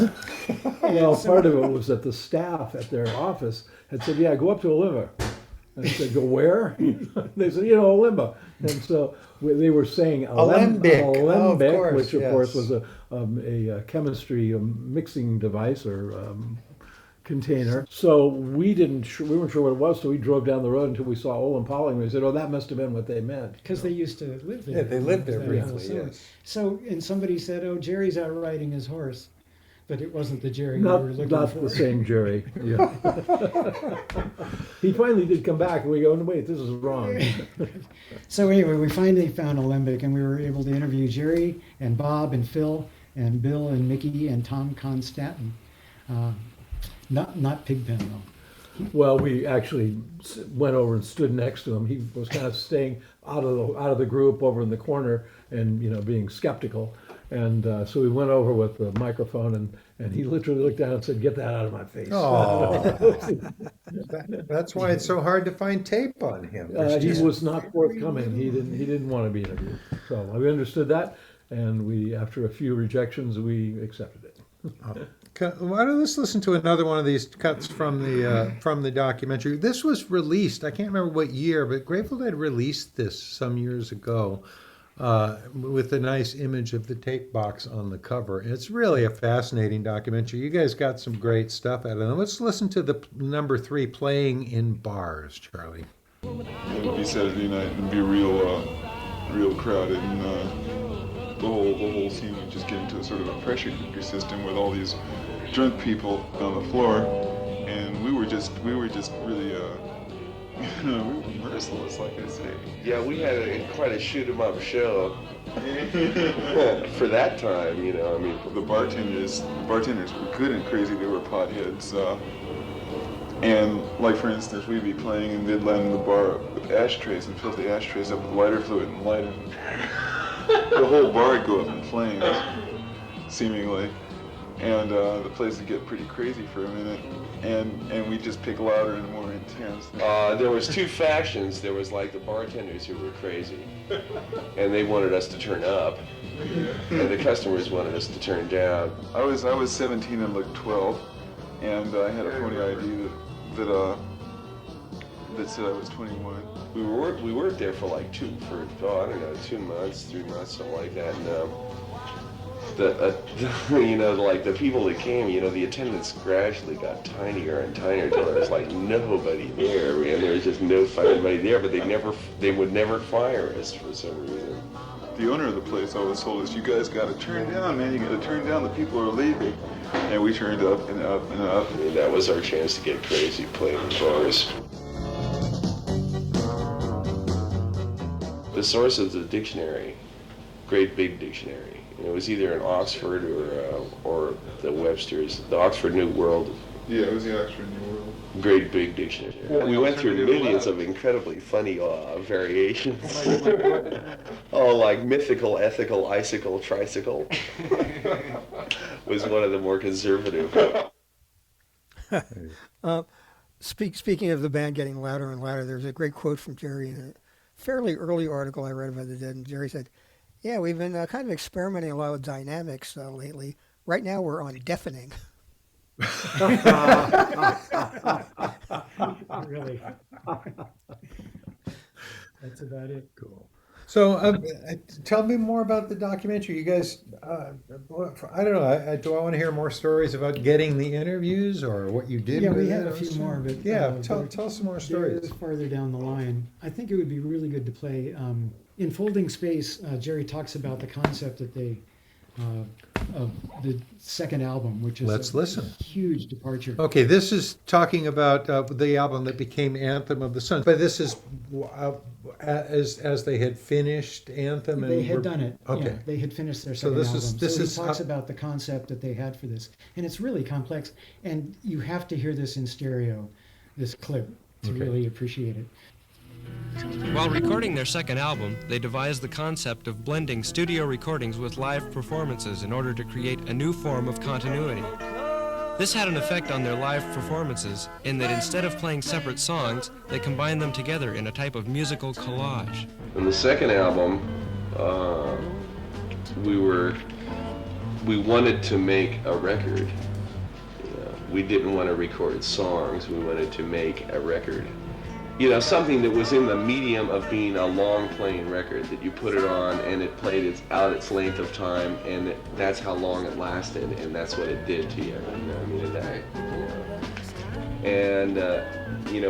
Speaker 3: well, part of it was that the staff at their office had said, "Yeah, go up to Olimba." And I said, "Go where?" They said, Olimba. And so they were saying
Speaker 1: Alembic,
Speaker 3: Alembic, which of
Speaker 1: yes.
Speaker 3: course was a chemistry mixing device or container. So we weren't sure what it was. So we drove down the road until we saw Olimpoli, and we said, "Oh, that must have been what they meant."
Speaker 4: Because they used to live there.
Speaker 1: Yeah, they lived there briefly,
Speaker 4: So,
Speaker 1: yes.
Speaker 4: So, and somebody said, "Oh, Jerry's out riding his horse," but it wasn't the Jerry
Speaker 3: Not,
Speaker 4: we were looking
Speaker 3: not
Speaker 4: for.
Speaker 3: the same Jerry. Yeah. He finally did come back, and we go, "No, wait, this is wrong."
Speaker 4: So anyway, we finally found Alembic, and we were able to interview Jerry and Bob and Phil and Bill and Mickey and Tom Constantin. Not Pigpen though.
Speaker 3: Well, we actually went over and stood next to him. He was kind of staying out of the group over in the corner and being skeptical. And so we went over with the microphone, and he literally looked down and said, "Get that out of my face."
Speaker 1: Oh, that's why it's so hard to find tape on him.
Speaker 3: He was not forthcoming. He didn't want to be interviewed. So we understood that, and we, after a few rejections, we accepted it.
Speaker 1: Let's listen to another one of these cuts from the documentary. This was released, I can't remember what year, but Grateful Dead released this some years ago with a nice image of the tape box on the cover. It's really a fascinating documentary. You guys got some great stuff out of them. Let's listen to the number 3, Playing in Bars, Charlie.
Speaker 6: It would be Saturday night and be real crowded, and the whole scene would just get into a sort of a pressure cooker system with all these drunk people on the floor, and we were just really we were merciless, like I say.
Speaker 11: Yeah, we had quite a shoot 'em up show for that time, I mean.
Speaker 6: The bartenders were good and crazy. They were potheads, and like for instance, we'd be playing and they'd land in the bar with ashtrays and fill the ashtrays up with lighter fluid and light them. The whole bar would go up in flames, seemingly. and the place would get pretty crazy for a minute, and we'd just pick louder and more intense.
Speaker 11: There was two factions. There was like the bartenders who were crazy, and they wanted us to turn up, and the customers wanted us to turn down.
Speaker 6: I was 17 and looked 12, and I had a phony ID that said I was 21.
Speaker 11: We worked there for like 2 months, 3 months, something like that. And like the people that came, the attendance gradually got tinier and tinier until there was like nobody there, man. There was just no anybody there, but they would never fire us for some reason.
Speaker 6: The owner of the place always told us, "You guys got to turn down, man. You got to turn down. The people are leaving." And we turned up and up and up.
Speaker 11: I mean, that was our chance to get crazy, playing in bars. The source of the dictionary, great big dictionary. It was either in Oxford or the Webster's, the Oxford New World.
Speaker 6: Yeah, it was the Oxford New World.
Speaker 11: Great big dictionary. We went through millions of incredibly funny variations. Oh, like mythical, ethical, icicle, tricycle was one of the more conservative.
Speaker 2: Speaking of the band getting louder and louder, there's a great quote from Jerry in a fairly early article I read about the Dead, and Jerry said, "Yeah, we've been kind of experimenting a lot with dynamics lately. Right now we're on deafening."
Speaker 4: Really. That's about it.
Speaker 1: Cool. So tell me more about the documentary. You guys, I don't know, do I want to hear more stories about getting the interviews or what you did with it?
Speaker 4: Yeah, we have a few more, but
Speaker 1: yeah, tell us some more stories.
Speaker 4: Farther down the line, I think it would be really good to play. In Folding Space, Jerry talks about the concept that they of the second album, which is
Speaker 1: Let's listen.
Speaker 4: A huge departure.
Speaker 1: Okay, this is talking about the album that became Anthem of the Sun. But this is as they had finished Anthem.
Speaker 4: They had done it.
Speaker 1: Okay,
Speaker 4: yeah, they had finished their second album. He talks about the concept that they had for this, and it's really complex. And you have to hear this in stereo, this clip, to really appreciate it.
Speaker 12: While recording their second album, they devised the concept of blending studio recordings with live performances in order to create a new form of continuity. This had an effect on their live performances in that instead of playing separate songs, they combined them together in a type of musical collage.
Speaker 11: In the second album, we wanted to make a record. We didn't want to record songs, we wanted to make a record. Something that was in the medium of being a long playing record, that you put it on and it played its length of time, and that's how long it lasted, and that's what it did to you.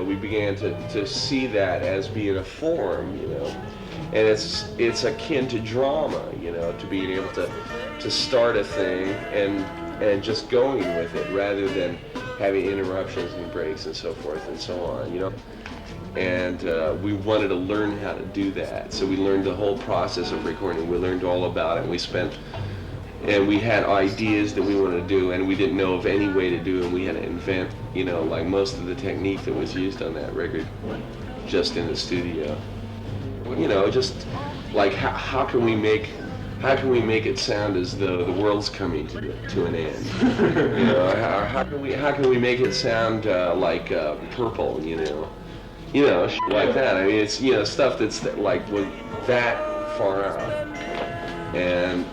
Speaker 11: We began to see that as being a form, and it's akin to drama, to being able to start a thing and just going with it rather than having interruptions and breaks and so forth and so on, And we wanted to learn how to do that. So we learned the whole process of recording. We learned all about it. And we had ideas that we wanted to do, and we didn't know of any way to do it. And we had to invent, like most of the technique that was used on that record, just in the studio. Just like how can we make it sound as though the world's coming to an end? How can we make it sound like Purple? Like that. I mean, it's stuff that's like was that far out, and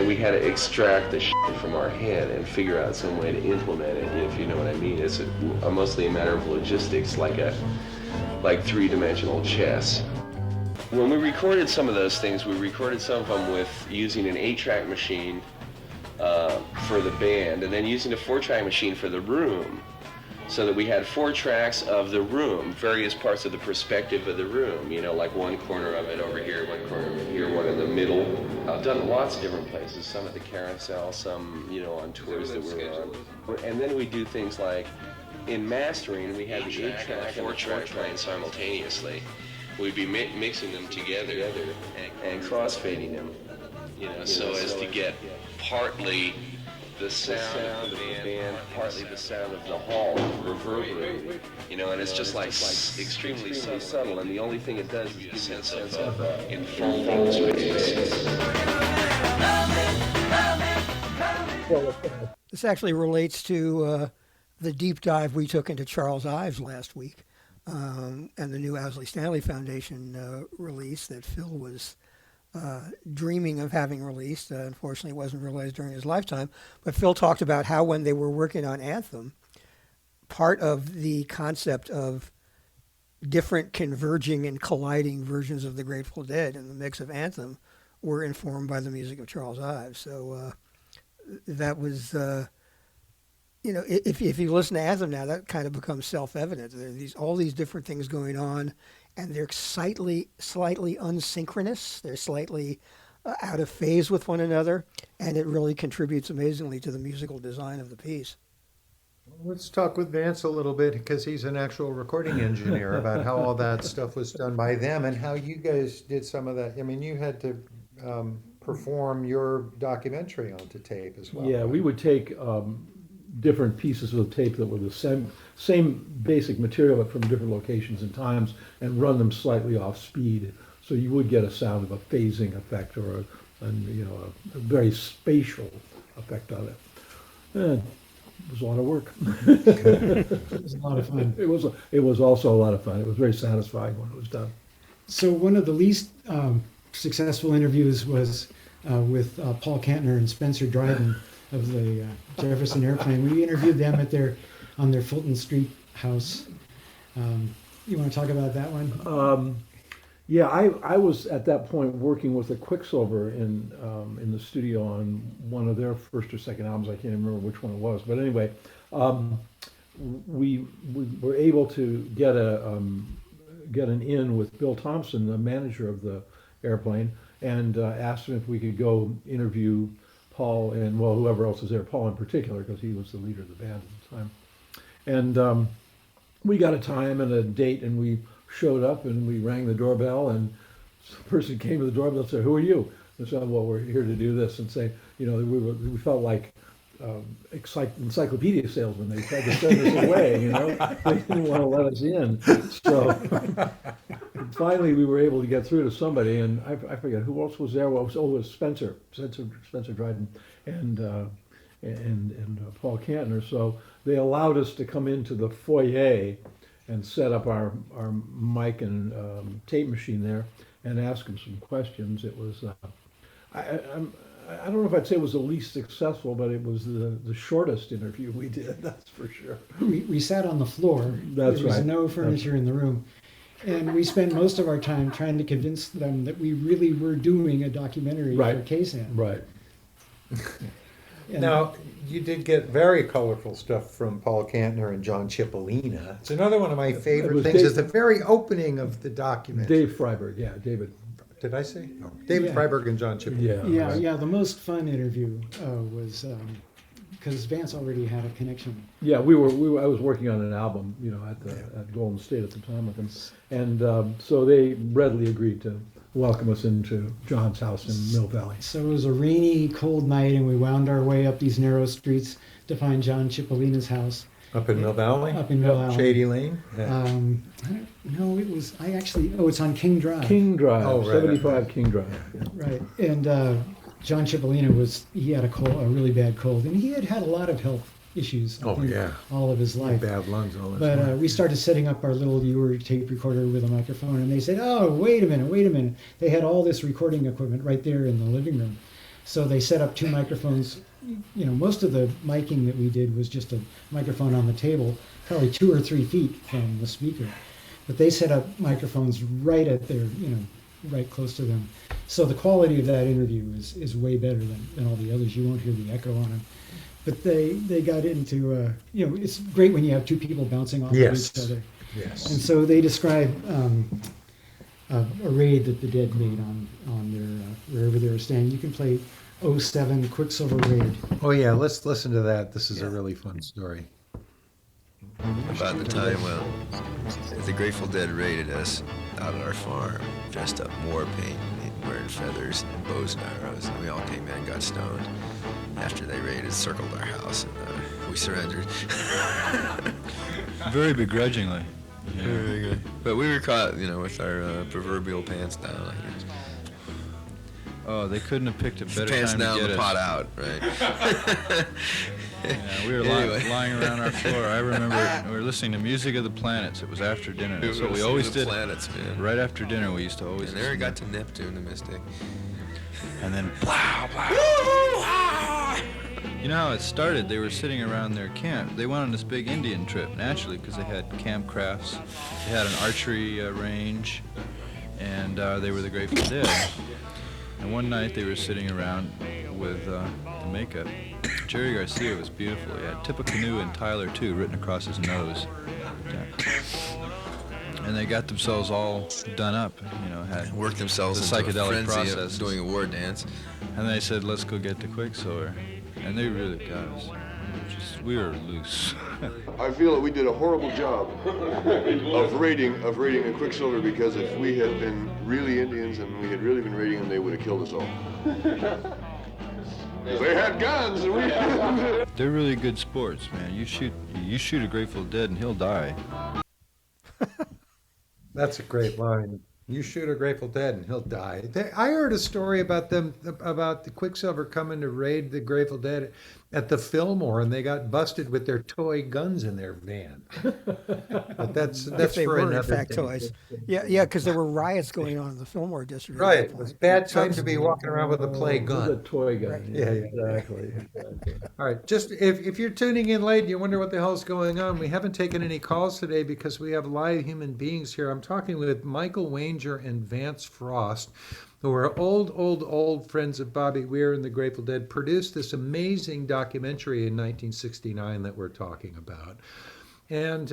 Speaker 11: we had to extract the shit from our head and figure out some way to implement it. If you know what I mean, it's mostly a matter of logistics, like three-dimensional chess. When we recorded some of those things, we recorded some of them with using an 8-track machine for the band, and then using a 4-track machine for the room. So that we had 4 tracks of the room, various parts of the perspective of the room, like one corner of it over here, one corner of it here, one in the middle. I've done lots of different places, some at the Carousel, some, on tours that we're on. And then we do things like, in mastering, we had the 8-track and 4-track playing simultaneously. We'd be mixing them together and crossfading them, so as to get partly the sound of the band, partly the sound of the hall reverberating, and it's just like extremely subtle, and the only thing it does is give you a sense of enfolding space.
Speaker 2: This actually relates to the deep dive we took into Charles Ives last week, and the new Owsley Stanley Foundation release that Phil was dreaming of having released. Unfortunately, it wasn't realized during his lifetime. But Phil talked about how when they were working on Anthem, part of the concept of different converging and colliding versions of the Grateful Dead in the mix of Anthem were informed by the music of Charles Ives. So that was, if you listen to Anthem now, that kind of becomes self-evident. There are all these different things going on, and they're slightly unsynchronous. They're slightly out of phase with one another, and it really contributes amazingly to the musical design of the piece.
Speaker 1: Let's talk with Vance a little bit, because he's an actual recording engineer, about how all that stuff was done by them and how you guys did some of that. I mean, you had to perform your documentary onto tape as well.
Speaker 3: Yeah, we would take different pieces of tape that were the same basic material but from different locations and times and run them slightly off speed. So you would get a sound of a phasing effect or a very spatial effect on it. And it was a lot of work.
Speaker 4: It was a lot of fun.
Speaker 3: It was also a lot of fun. It was very satisfying when it was done.
Speaker 4: So one of the least successful interviews was with Paul Kantner and Spencer Dryden of the Jefferson Airplane. We interviewed them on their Fulton Street house. You want to talk about that one?
Speaker 3: Yeah, I was at that point working with a Quicksilver in the studio on one of their first or second albums. I can't even remember which one it was, but anyway, we were able to get an in with Bill Thompson, the manager of the Airplane, and asked him if we could go interview Paul and whoever else was there, Paul in particular, because he was the leader of the band at the time. And we got a time and a date, and we showed up and we rang the doorbell, and the person came to the doorbell and said, "Who are you?" And said, "Well, we're here to do this," and say, we felt like encyclopedia salesmen. They tried to send us away, they didn't want to let us in. So finally we were able to get through to somebody, and I forget who else was there. It was Spencer Dryden and Paul Kantner. So they allowed us to come into the foyer and set up our mic and tape machine there and ask him some questions. It was, I don't know if I'd say it was the least successful, but it was the shortest interview we did, that's for sure.
Speaker 4: We sat on the floor.
Speaker 3: That's
Speaker 4: there was
Speaker 3: right.
Speaker 4: no furniture in the room. And we spent most of our time trying to convince them that we really were doing a documentary for KSAN.
Speaker 3: Right.
Speaker 1: Now, you did get very colorful stuff from Paul Kantner and John Cipollina. It's another one of my favorite things is the very opening of the document.
Speaker 3: Dave Freiberg, yeah, David.
Speaker 1: Did I say? Oh, David Freiberg and John Cipollina.
Speaker 4: Yeah. The most fun interview was because Vance already had a connection.
Speaker 3: Yeah, I was working on an album, at Golden State at the time with them, and so they readily agreed to welcome us into John's house in Mill Valley.
Speaker 4: So it was a rainy, cold night, and we wound our way up these narrow streets to find John Cipollina's house.
Speaker 1: Up in Mill Valley?
Speaker 4: Up in Mill Valley.
Speaker 1: Shady Lane? Yeah.
Speaker 4: No, it's on King Drive.
Speaker 3: King Drive,
Speaker 1: right,
Speaker 3: 75
Speaker 1: right.
Speaker 3: King Drive. Yeah.
Speaker 4: Right, and John Cipollina he had a really bad cold, and he had a lot of health issues. I think, all of his life.
Speaker 1: Bad lungs, all this.
Speaker 4: But we started setting up our little Uhr tape recorder with a microphone, and they said, "Oh, wait a minute." They had all this recording equipment right there in the living room, so they set up two microphones. Most of the miking that we did was just a microphone on the table, probably 2 or 3 feet from the speaker. But they set up microphones right at their, right close to them. So the quality of that interview is way better than all the others. You won't hear the echo on them. But they got into, it's great when you have two people bouncing off of each other.
Speaker 1: Yes.
Speaker 4: And so they describe a raid that the Dead made on their, wherever they were staying. You can play 07 Quicksilver Raid.
Speaker 1: Oh yeah, let's listen to that. This is a really fun story.
Speaker 13: About the time when the Grateful Dead raided us out at our farm, dressed up in war paint, wearing feathers and bows and arrows, and we all came in and got stoned. After they raided, circled our house, and we surrendered.
Speaker 14: Very begrudgingly. Yeah.
Speaker 13: Very good. But we were caught, with our proverbial pants down, I guess.
Speaker 14: Oh, they couldn't have picked a better
Speaker 13: Pants
Speaker 14: time
Speaker 13: down,
Speaker 14: to get
Speaker 13: the
Speaker 14: us.
Speaker 13: pot out, right?
Speaker 14: Yeah, we were
Speaker 13: Anyway.
Speaker 14: lying around our floor. I remember we were listening to Music of the Planets. It was after dinner. That's what we always did.
Speaker 13: Planets, man.
Speaker 14: Right after dinner, we used to always.
Speaker 13: And there we
Speaker 14: listen
Speaker 13: got to Neptune, the Mystic.
Speaker 14: And then blah blah. You know how it started? They were sitting around their camp. They went on this big Indian trip naturally because they had camp crafts. They had an archery range, and they were the Grateful Dead. And one night they were sitting around with the makeup. Jerry Garcia was beautiful. He had Tippecanoe and Tyler too written across his nose. And they got themselves all done up, you know, had
Speaker 13: Worked themselves
Speaker 14: the
Speaker 13: into a
Speaker 14: psychedelic
Speaker 13: frenzy
Speaker 14: process.
Speaker 13: of doing a war dance.
Speaker 14: And they said, let's go get the Quicksilver. And they really got us. We were loose.
Speaker 15: I feel that we did a horrible job of raiding a Quicksilver, because if we had been really Indians and we had really been raiding them, they would have killed us all. They had guns and we didn't.
Speaker 14: They're really good sports, man. You shoot a Grateful Dead and he'll die.
Speaker 1: That's a great line. You shoot a Grateful Dead and he'll die. I heard a story about them, about the Quicksilver coming to raid the Grateful Dead at the Fillmore, and they got busted with their toy guns in their van. But that's
Speaker 2: If they
Speaker 1: for
Speaker 2: were in
Speaker 1: another
Speaker 2: fact
Speaker 1: day.
Speaker 2: toys. Yeah, because there were riots going on in the Fillmore district. at
Speaker 1: Right.
Speaker 2: that
Speaker 1: It was
Speaker 2: point.
Speaker 1: bad time to be walking around with a play gun.
Speaker 3: With a toy gun.
Speaker 2: Right.
Speaker 1: Yeah,
Speaker 3: Exactly.
Speaker 1: All right, just if you're tuning in late and you wonder what the hell's going on, we haven't taken any calls today because we have live human beings here. I'm talking with Michael Wanger and Vance Frost, who are old friends of Bobby Weir and the Grateful Dead, produced this amazing documentary in 1969 that we're talking about. And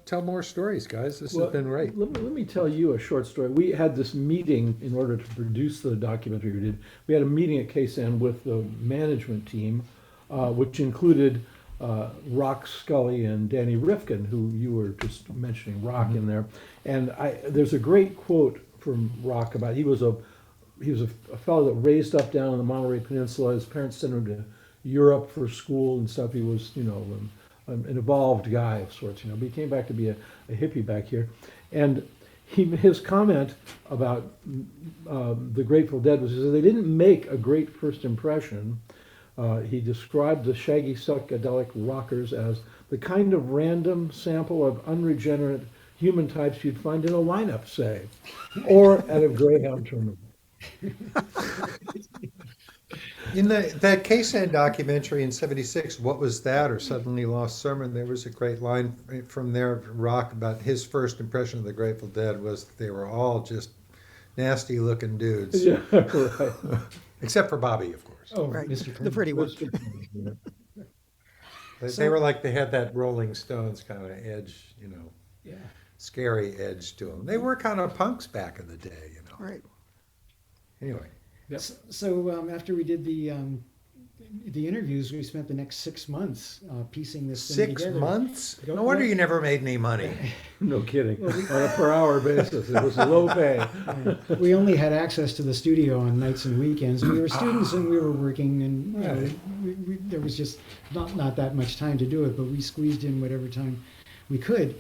Speaker 1: tell more stories, guys. This has been great.
Speaker 3: Let me tell you a short story. We had this meeting in order to produce the documentary we did. We had a meeting at KSAN with the management team, which included Rock Scully and Danny Rifkin, who you were just mentioning, Rock in there. And there's a great quote from Rock about he was a fellow that raised up down on the Monterey Peninsula. His parents sent him to Europe for school and stuff. He was, an evolved guy of sorts, but he came back to be a hippie back here. And his comment about the Grateful Dead was, he said they didn't make a great first impression. He described the shaggy psychedelic rockers as the kind of random sample of unregenerate human types you'd find in a lineup, say, or at a Greyhound terminal.
Speaker 1: In that KSAN documentary in '76, What Was That? Or Suddenly Lost Sermon, there was a great line from there, Rock, about his first impression of the Grateful Dead was they were all just nasty looking dudes.
Speaker 3: Yeah, right.
Speaker 1: Except for Bobby, of course.
Speaker 4: Oh,
Speaker 2: Right,
Speaker 4: Mr.
Speaker 2: the pretty one.
Speaker 1: They were like, they had that Rolling Stones kind of edge,
Speaker 4: Yeah.
Speaker 1: scary edge to them. They were kind of punks back in the day,
Speaker 2: Right.
Speaker 1: Anyway.
Speaker 3: Yep.
Speaker 4: So after we did the interviews, we spent the next 6 months piecing this thing
Speaker 1: 6
Speaker 4: together.
Speaker 1: months?
Speaker 4: Don't
Speaker 1: No wonder
Speaker 4: let-
Speaker 1: you never made any money.
Speaker 3: No kidding. On a per hour basis. It was low pay.
Speaker 4: We only had access to the studio on nights and weekends. We were students and we were working, and there was just not that much time to do it, but we squeezed in whatever time we could.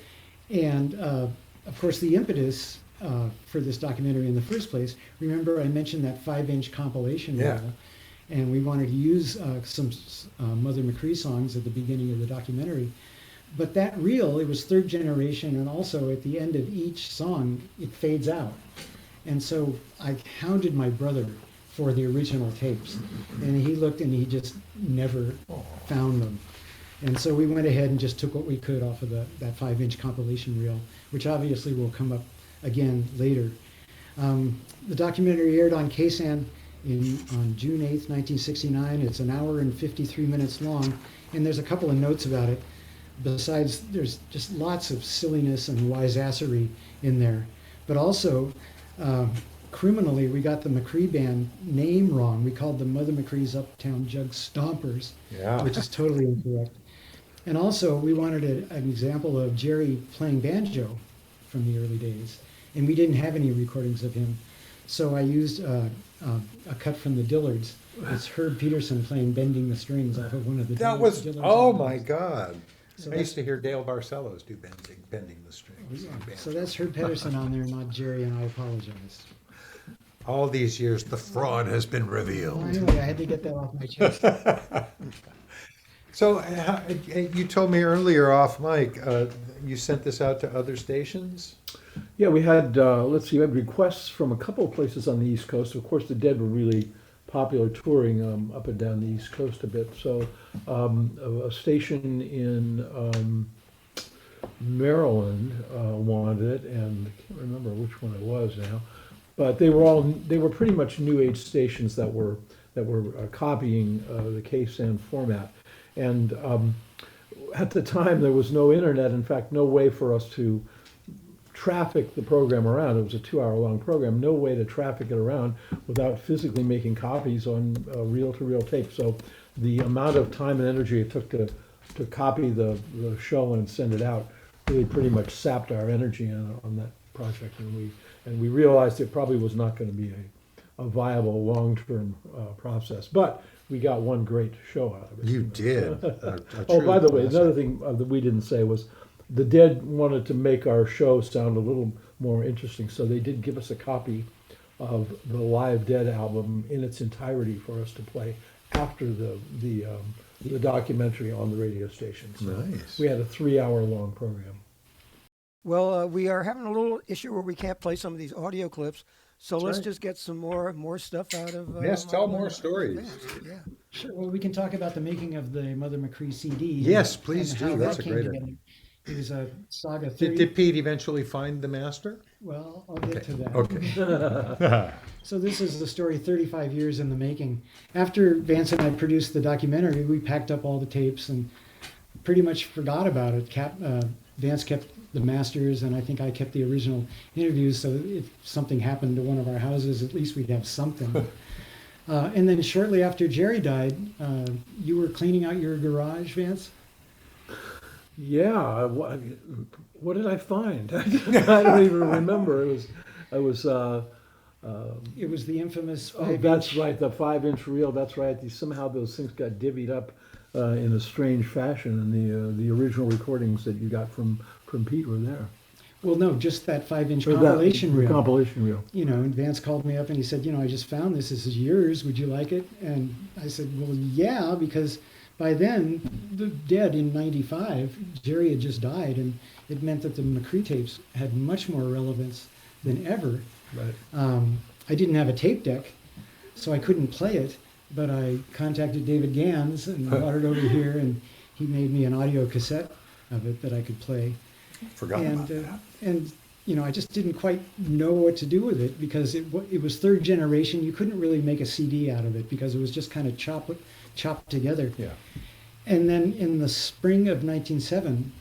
Speaker 4: And of course, the impetus for this documentary in the first place, remember I mentioned that 5-inch compilation
Speaker 1: Yeah.
Speaker 4: reel, and we wanted to use some Mother McCree songs at the beginning of the documentary. But that reel, it was third generation, and also at the end of each song, it fades out. And so I hounded my brother for the original tapes, and he looked and he just never found them. And so we went ahead and just took what we could off of that 5-inch compilation reel, which obviously will come up again later. The documentary aired on KSAN on June 8th, 1969. It's an hour and 53 minutes long, and there's a couple of notes about it. Besides, there's just lots of silliness and wiseassery in there. But also, criminally, we got the McCree band name wrong. We called them Mother McCree's Uptown Jug Stompers, which is totally incorrect. And also, we wanted an example of Jerry playing banjo from the early days. And we didn't have any recordings of him. So I used a cut from the Dillards. It's Herb Peterson playing Bending the Strings off of one of the
Speaker 1: That was,
Speaker 4: Dillards
Speaker 1: oh
Speaker 4: albums.
Speaker 1: my God.
Speaker 4: So
Speaker 1: I used to hear Dale Barcelos do Bending the Strings.
Speaker 4: So that's Herb Peterson on there, not Jerry, and I apologize.
Speaker 1: All these years, the fraud has been revealed.
Speaker 4: Finally, I had to get that off my chest.
Speaker 1: So you told me earlier off mic, you sent this out to other stations?
Speaker 3: Yeah, we had, let's see, we had requests from a couple of places on the East Coast. Of course, the Dead were really popular touring up and down the East Coast a bit. So a station in Maryland wanted it, and I can't remember which one it was now. But they were pretty much new age stations that were copying the KSAN format. And at the time, there was no internet. In fact, no way for us to traffic the program around. It was a 2-hour-long program. No way to traffic it around without physically making copies on reel-to-reel tape. So the amount of time and energy it took to copy the show and send it out really pretty much sapped our energy on that project. And we realized it probably was not going to be a viable long-term process. But we got one great show out of it.
Speaker 1: You did.
Speaker 3: Oh, by the way, another thing that we didn't say was the Dead wanted to make our show sound a little more interesting, so they did give us a copy of the live Dead album in its entirety for us to play after the documentary on the radio station. So
Speaker 1: nice.
Speaker 3: We had a 3-hour-long program.
Speaker 2: Well, we are having a little issue where we can't play some of these audio clips, so let's just get some more stuff out of.
Speaker 1: Yes, tell more stories.
Speaker 2: Yeah.
Speaker 4: Sure. Well, we can talk about the making of the Mother McCree CD.
Speaker 1: Yes, please
Speaker 4: and
Speaker 1: do.
Speaker 4: how
Speaker 1: That's
Speaker 4: that
Speaker 1: a
Speaker 4: came
Speaker 1: great
Speaker 4: together. It was a saga.
Speaker 1: Did Pete eventually find the master?
Speaker 4: Well, I'll get to that.
Speaker 1: Okay.
Speaker 4: So this is the story 35 years in the making. After Vance and I produced the documentary, we packed up all the tapes and pretty much forgot about it. Vance kept the masters, and I think I kept the original interviews, so if something happened to one of our houses, at least we'd have something. And then shortly after Jerry died, you were cleaning out your garage, Vance?
Speaker 3: Yeah, what did I find? I don't even remember. It was
Speaker 4: the infamous 5-inch.
Speaker 3: That's right, the 5-inch reel. That's right. Somehow those things got divvied up in a strange fashion, and the original recordings that you got from Pete were there.
Speaker 4: Well, no, just that 5-inch
Speaker 3: Or that
Speaker 4: compilation reel.
Speaker 3: Compilation reel.
Speaker 4: You know, and Vance called me up and he said, I just found this. This is yours. Would you like it? And I said, well, yeah, because by then, the Dead in '95, Jerry had just died, and it meant that the McCree tapes had much more relevance than ever.
Speaker 3: Right.
Speaker 4: I didn't have a tape deck, so I couldn't play it, but I contacted David Gans and brought it over here, and he made me an audio cassette of it that I could play.
Speaker 1: Forgot about that.
Speaker 4: And I just didn't quite know what to do with it because it was third generation. You couldn't really make a CD out of it because it was just kind of chopped together.
Speaker 3: Yeah.
Speaker 4: And then in the spring of 1997,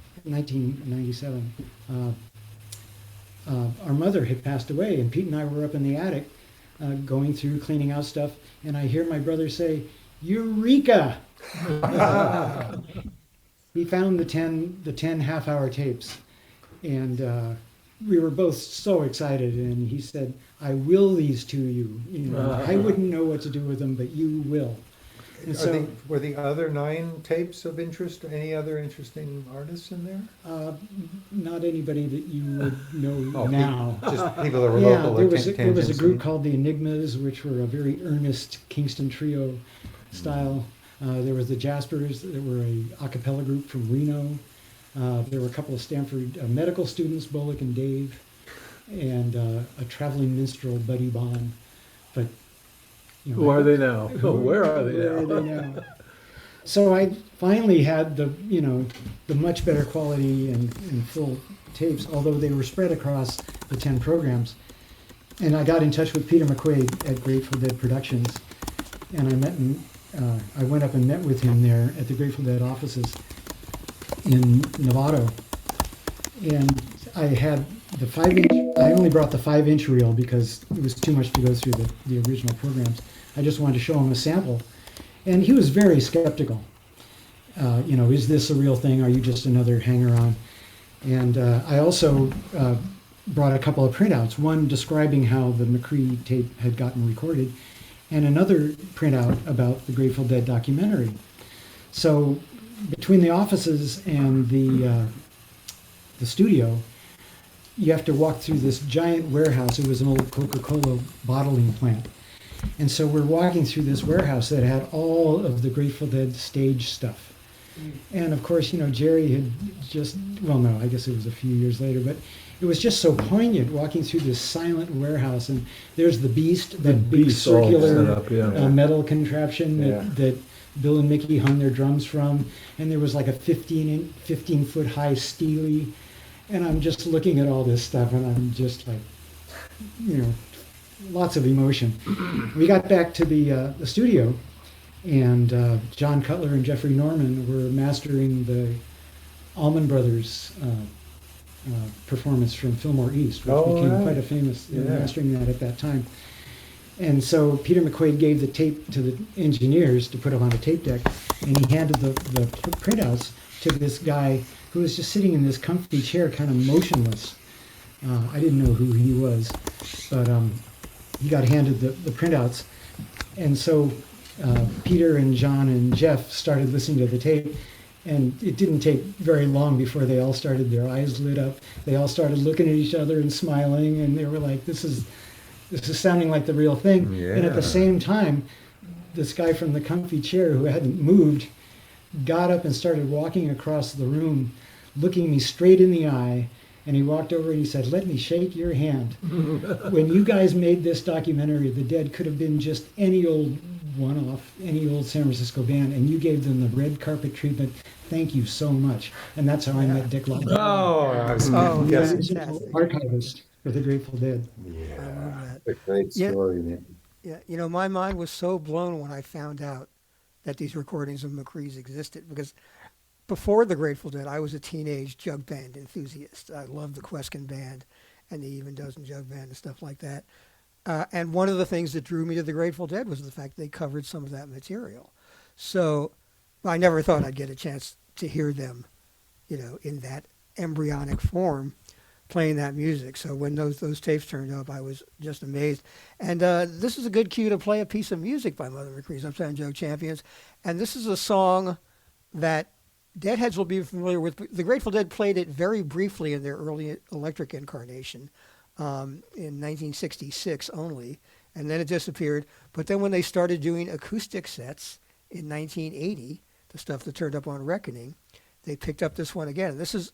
Speaker 4: our mother had passed away, and Pete and I were up in the attic going through cleaning out stuff, and I hear my brother say, "Eureka!" He found the 10 half-hour tapes, and we were both so excited. And he said, "I will these to you. I wouldn't know what to do with them, but you will." And so,
Speaker 1: were the other 9 tapes of interest? Any other interesting artists in there?
Speaker 4: not anybody that you would know now.
Speaker 1: Just people that were
Speaker 4: Yeah,
Speaker 1: local.
Speaker 4: there was a group called the Enigmas, which were a very earnest Kingston trio style. There was the Jaspers, that were a cappella group from Reno. There were a couple of Stanford medical students, Bullock and Dave, and a traveling minstrel, Buddy Bond. But
Speaker 3: who are they now? Where are they now?
Speaker 4: So I finally had the much better quality and full tapes, although they were spread across the 10 programs. And I got in touch with Peter McCree at Grateful Dead Productions, and I went up and met with him there at the Grateful Dead offices in Novato. And I had the 5-inch. I only brought the 5-inch reel because it was too much to go through the original programs. I just wanted to show him a sample, and he was very skeptical. Is this a real thing? Are you just another hanger-on? And I also brought a couple of printouts. One describing how the McCree tape had gotten recorded, and another printout about the Grateful Dead documentary. So between the offices and the studio, you have to walk through this giant warehouse. It was an old Coca-Cola bottling plant. And so we're walking through this warehouse that had all of the Grateful Dead stage stuff. And of course, Jerry had just, well, no, I guess it was a few years later, but it was just so poignant walking through this silent warehouse. And there's the Beast, that big
Speaker 3: Beast all
Speaker 4: circular
Speaker 3: set up, yeah.
Speaker 4: metal contraption
Speaker 3: Yeah.
Speaker 4: that Bill and Mickey hung their drums from. And there was like a 15-foot high Steely. And I'm just looking at all this stuff, and I'm just like, lots of emotion. We got back to the studio, and John Cutler and Jeffrey Norman were mastering the Allman Brothers performance from Fillmore East, which became quite a famous, mastering that at that time. And so Peter McQuaid gave the tape to the engineers to put up on a tape deck, and he handed the printouts to this guy who was just sitting in this comfy chair, kind of motionless. I didn't know who he was, but he got handed the printouts. And so Peter and John and Jeff started listening to the tape, and it didn't take very long before they all started, their eyes lit up. They all started looking at each other and smiling, and they were like, this is sounding like the real thing.
Speaker 1: Yeah.
Speaker 4: And at the same time, this guy from the comfy chair who hadn't moved got up and started walking across the room, looking me straight in the eye, and he walked over and he said, "Let me shake your hand. When you guys made this documentary, the Dead could have been just any old one-off, any old San Francisco band, and you gave them the red carpet treatment. Thank you so much." And that's how I met Dick Lombardi.
Speaker 1: Yes.
Speaker 4: Archivist for the Grateful Dead.
Speaker 16: A great story, man.
Speaker 2: Yeah, my mind was so blown when I found out that these recordings of McCree's existed, because before the Grateful Dead, I was a teenage jug band enthusiast. I loved the Queskin Band and the Even Dozen Jug Band and stuff like that. And one of the things that drew me to the Grateful Dead was the fact they covered some of that material. So I never thought I'd get a chance to hear them, in that embryonic form, playing that music. So when those tapes turned up, I was just amazed. And this is a good cue to play a piece of music by Mother McCree's Uptown Jug Champions. And this is a song that Deadheads will be familiar with. The Grateful Dead played it very briefly in their early electric incarnation in 1966 only, and then it disappeared. But then when they started doing acoustic sets in 1980, the stuff that turned up on Reckoning, they picked up this one again. This is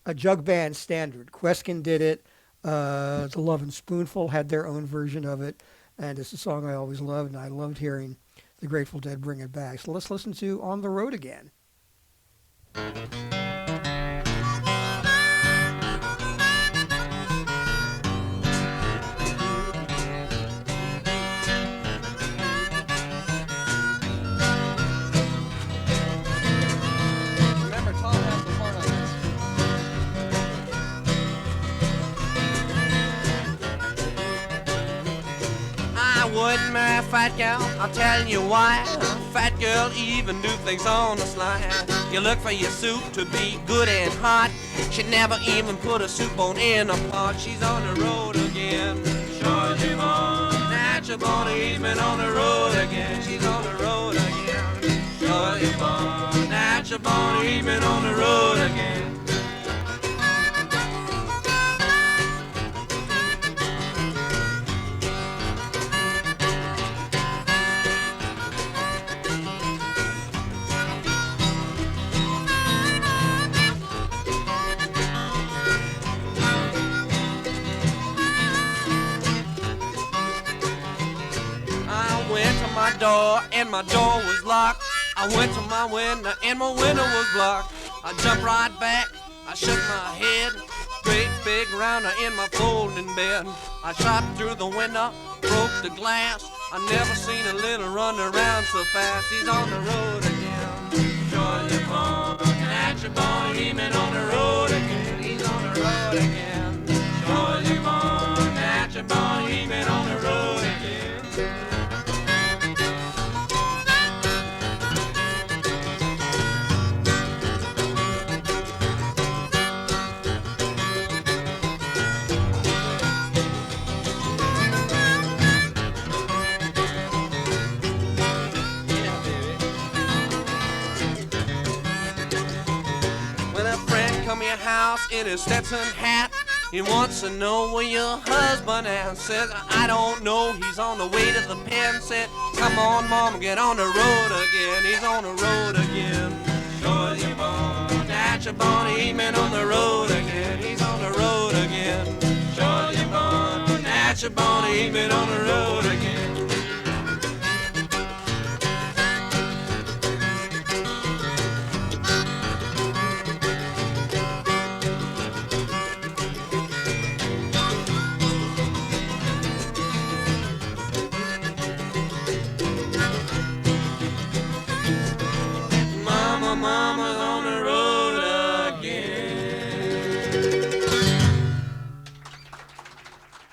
Speaker 2: a jug band standard. Queskin did it. The Lovin' Spoonful had their own version of it, and it's a song I always loved, and I loved hearing the Grateful Dead bring it back. So let's listen to On the Road Again.
Speaker 17: Wouldn't marry a fat gal, I'll tell you why. Fat girl even do things on the sly. You look for your soup to be good and hot. She never even put a soup bone in a pot. She's on the road again. Sure she won't. Natural born even on the road again. She's on the road again. Sure she won't. Natural born even on the road again. Door and my door was locked. I went to my window and my window was blocked. I jumped right back, I shook my head. Great big rounder in my folding bed. I shot through the window, broke the glass. I never seen a little run around so fast. He's on the road again. Georgia born, natural born, even on the road again. He's on the road again. Georgia born, natural born, even on the road again. House in his Stetson hat. He wants to know where your husband is. Says, I don't know, he's on the way to the pen. Said, come on, mama, get on the road again. He's on the road again. Georgia born, Natcha born, he's been on the road again. He's on the road again. Georgia born, Natcha born, he's been on the road again. Mama's on the road again.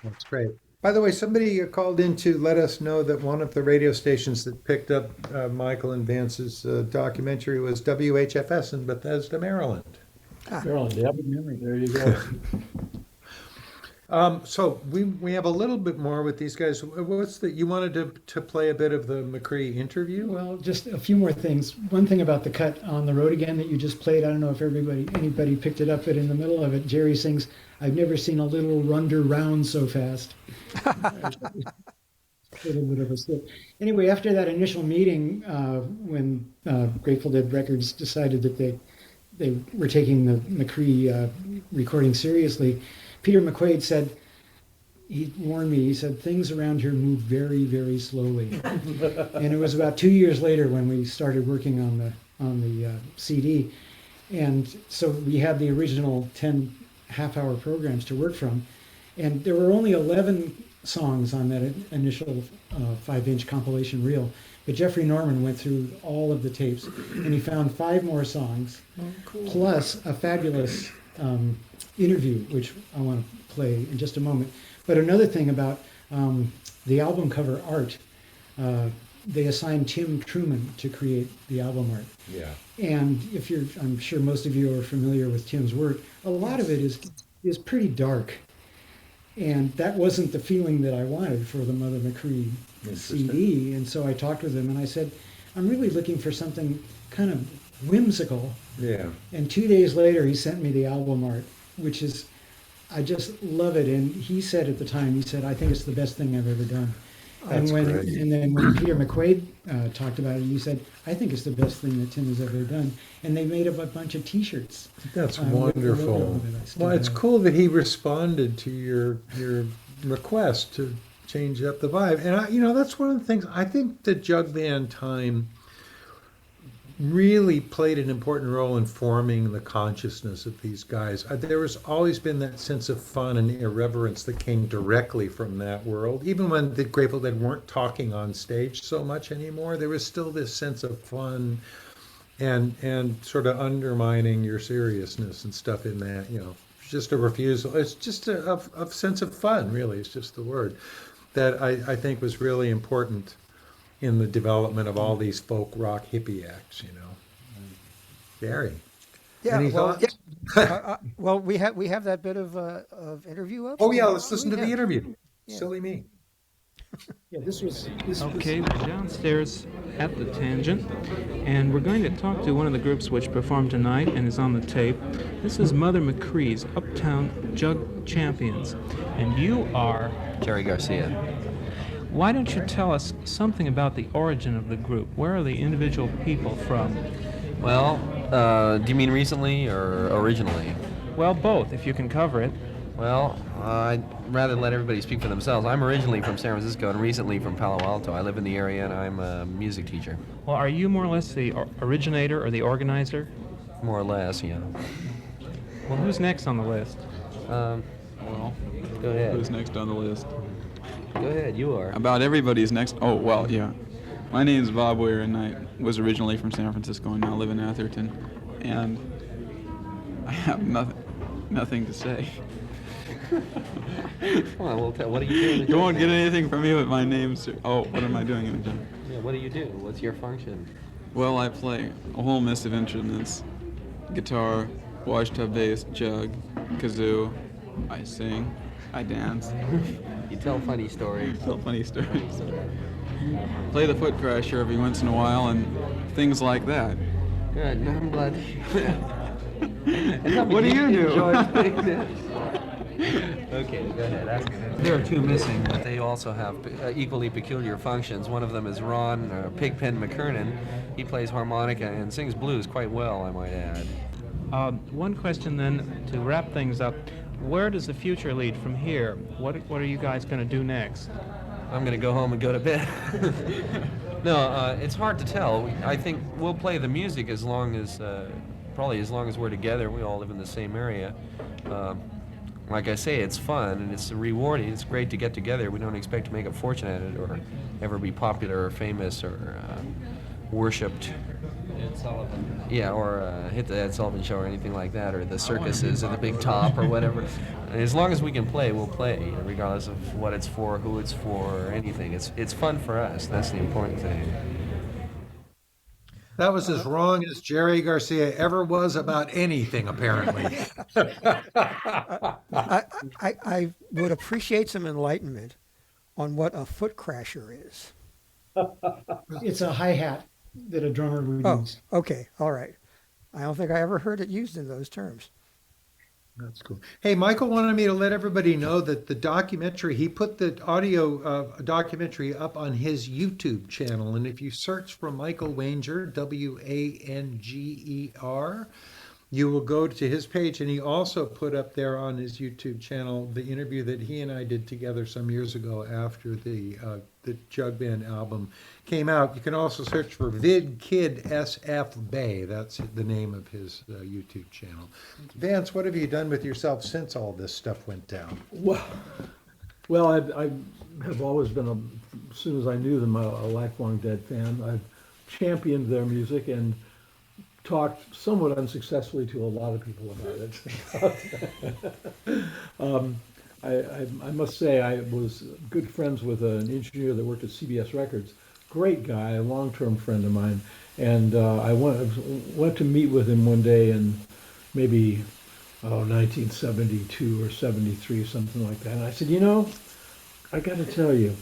Speaker 1: That's great. By the way, somebody called in to let us know that one of the radio stations that picked up Michael and Vance's documentary was WHFS in Bethesda, Maryland.
Speaker 3: Maryland, yeah. There you go.
Speaker 1: So we have a little bit more with these guys. What's the, you wanted to play a bit of the McCree interview?
Speaker 4: Well, just a few more things. One thing about the cut on the road again that you just played, I don't know if anybody picked it up, but in the middle of it, Jerry sings, "I've never seen a little runder round so fast." A little bit of a slip. Anyway, after that initial meeting, when Grateful Dead Records decided that they were taking the McCree recording seriously, Peter McQuaid said, he warned me, he said, things around here move very, very slowly. And it was about 2 years later when we started working on the CD. And so we had the original 10 half-hour programs to work from. And there were only 11 songs on that initial 5-inch compilation reel. But Jeffrey Norman went through all of the tapes, and he found 5 more songs, plus a fabulous interview, which I want to play in just a moment. But another thing about the album cover art, they assigned Tim Truman to create the album art.
Speaker 1: Yeah.
Speaker 4: And I'm sure most of you are familiar with Tim's work. A lot of it is pretty dark, and that wasn't the feeling that I wanted for the Mother McCree CD. And so I talked with him, and I said, I'm really looking for something kind of whimsical.
Speaker 1: Yeah.
Speaker 4: And 2 days later, he sent me the album art, which is, I just love it. And he said at the time, he said, I think it's the best thing I've ever done.
Speaker 1: That's great.
Speaker 4: And then when Peter McQuaid talked about it, he said, I think it's the best thing that Tim has ever done. And they made up a bunch of T-shirts.
Speaker 1: That's wonderful. Well, it's cool that he responded to your request to change up the vibe. And that's one of the things, I think the Jug Band time really played an important role in forming the consciousness of these guys. There has always been that sense of fun and irreverence that came directly from that world. Even when the Grateful Dead weren't talking on stage so much anymore, there was still this sense of fun and sort of undermining your seriousness and stuff in that, just a refusal. It's just a sense of fun, really, is just the word, that I think was really important in the development of all these folk rock hippie acts, Gary.
Speaker 2: Yeah,
Speaker 1: any
Speaker 2: well,
Speaker 1: thoughts?
Speaker 2: well, we have that bit of interview up.
Speaker 1: Oh yeah, let's listen to the interview.
Speaker 2: Yeah.
Speaker 1: Silly me.
Speaker 4: Yeah, this was
Speaker 18: Okay, we're downstairs at the Tangent, and we're going to talk to one of the groups which performed tonight and is on the tape. This is Mother McCree's Uptown Jug Champions, and you are
Speaker 19: Jerry Garcia.
Speaker 18: Why don't you tell us something about the origin of the group? Where are the individual people from?
Speaker 19: Well, do you mean recently or originally?
Speaker 18: Well, both, if you can cover it.
Speaker 19: Well, I'd rather let everybody speak for themselves. I'm originally from San Francisco and recently from Palo Alto. I live in the area and I'm a music teacher.
Speaker 18: Well, are you more or less the originator or the organizer?
Speaker 19: More or less, yeah.
Speaker 18: Well, who's next on the list?
Speaker 19: Well, go ahead.
Speaker 20: Who's next on the list?
Speaker 19: Go ahead, you are.
Speaker 20: About everybody's next. Oh, well, yeah. My name is Bob Weir, and I was originally from San Francisco and now live in Atherton. And I have nothing to say.
Speaker 19: Come on, what are you doing?
Speaker 20: You won't get anything from me but my name, sir. Oh, what am I doing in the job?
Speaker 19: Yeah, what do you do? What's your function?
Speaker 20: Well, I play a whole mess of instruments. Guitar, washtub bass, jug, kazoo. I sing. I dance.
Speaker 19: You tell funny stories.
Speaker 20: Tell funny stories. Play the foot crasher every once in a while and things like that.
Speaker 19: Good. No, I'm glad.
Speaker 20: What do you do?
Speaker 19: Okay, go ahead. There are two missing, but they also have equally peculiar functions. One of them is Ron Pigpen McKernan. He plays harmonica and sings blues quite well, I might add.
Speaker 18: One question then, to wrap things up. Where does the future lead from here? What are you guys going to do next?
Speaker 19: I'm going to go home and go to bed. No, it's hard to tell. I think we'll play the music as long as, probably as long as we're together. We all live in the same area. Like I say, it's fun and it's rewarding. It's great to get together. We don't expect to make a fortune at it or ever be popular or famous or worshipped.
Speaker 11: Ed Sullivan.
Speaker 19: Yeah, or hit the Ed Sullivan Show or anything like that, or the circuses or the Big Top or whatever. As long as we can play, we'll play, regardless of what it's for, who it's for, or anything. It's fun for us. That's the important thing.
Speaker 1: That was as wrong as Jerry Garcia ever was about anything, apparently.
Speaker 2: I would appreciate some enlightenment on what a foot crasher is.
Speaker 4: It's a hi-hat that a drummer would use.
Speaker 2: Okay, all right. I don't think I ever heard it used in those terms.
Speaker 1: That's cool. Hey, Michael wanted me to let everybody know that the documentary, he put the audio documentary up on his YouTube channel. And if you search for Michael Wanger, Wanger, you will go to his page. And he also put up there on his YouTube channel the interview that he and I did together some years ago after the Jug Band album came out. You can also search for Vid Kid SF Bay. That's the name of his YouTube channel. Vance, what have you done with yourself since all this stuff went down?
Speaker 3: Well, I have always been, as soon as I knew them, a lifelong Dead fan. I've championed their music and talked somewhat unsuccessfully to a lot of people about it. I must say I was good friends with an engineer that worked at CBS Records. Great guy, a long-term friend of mine. And I went to meet with him one day in maybe 1972 or 73, something like that. And I said, you know, I got to tell you,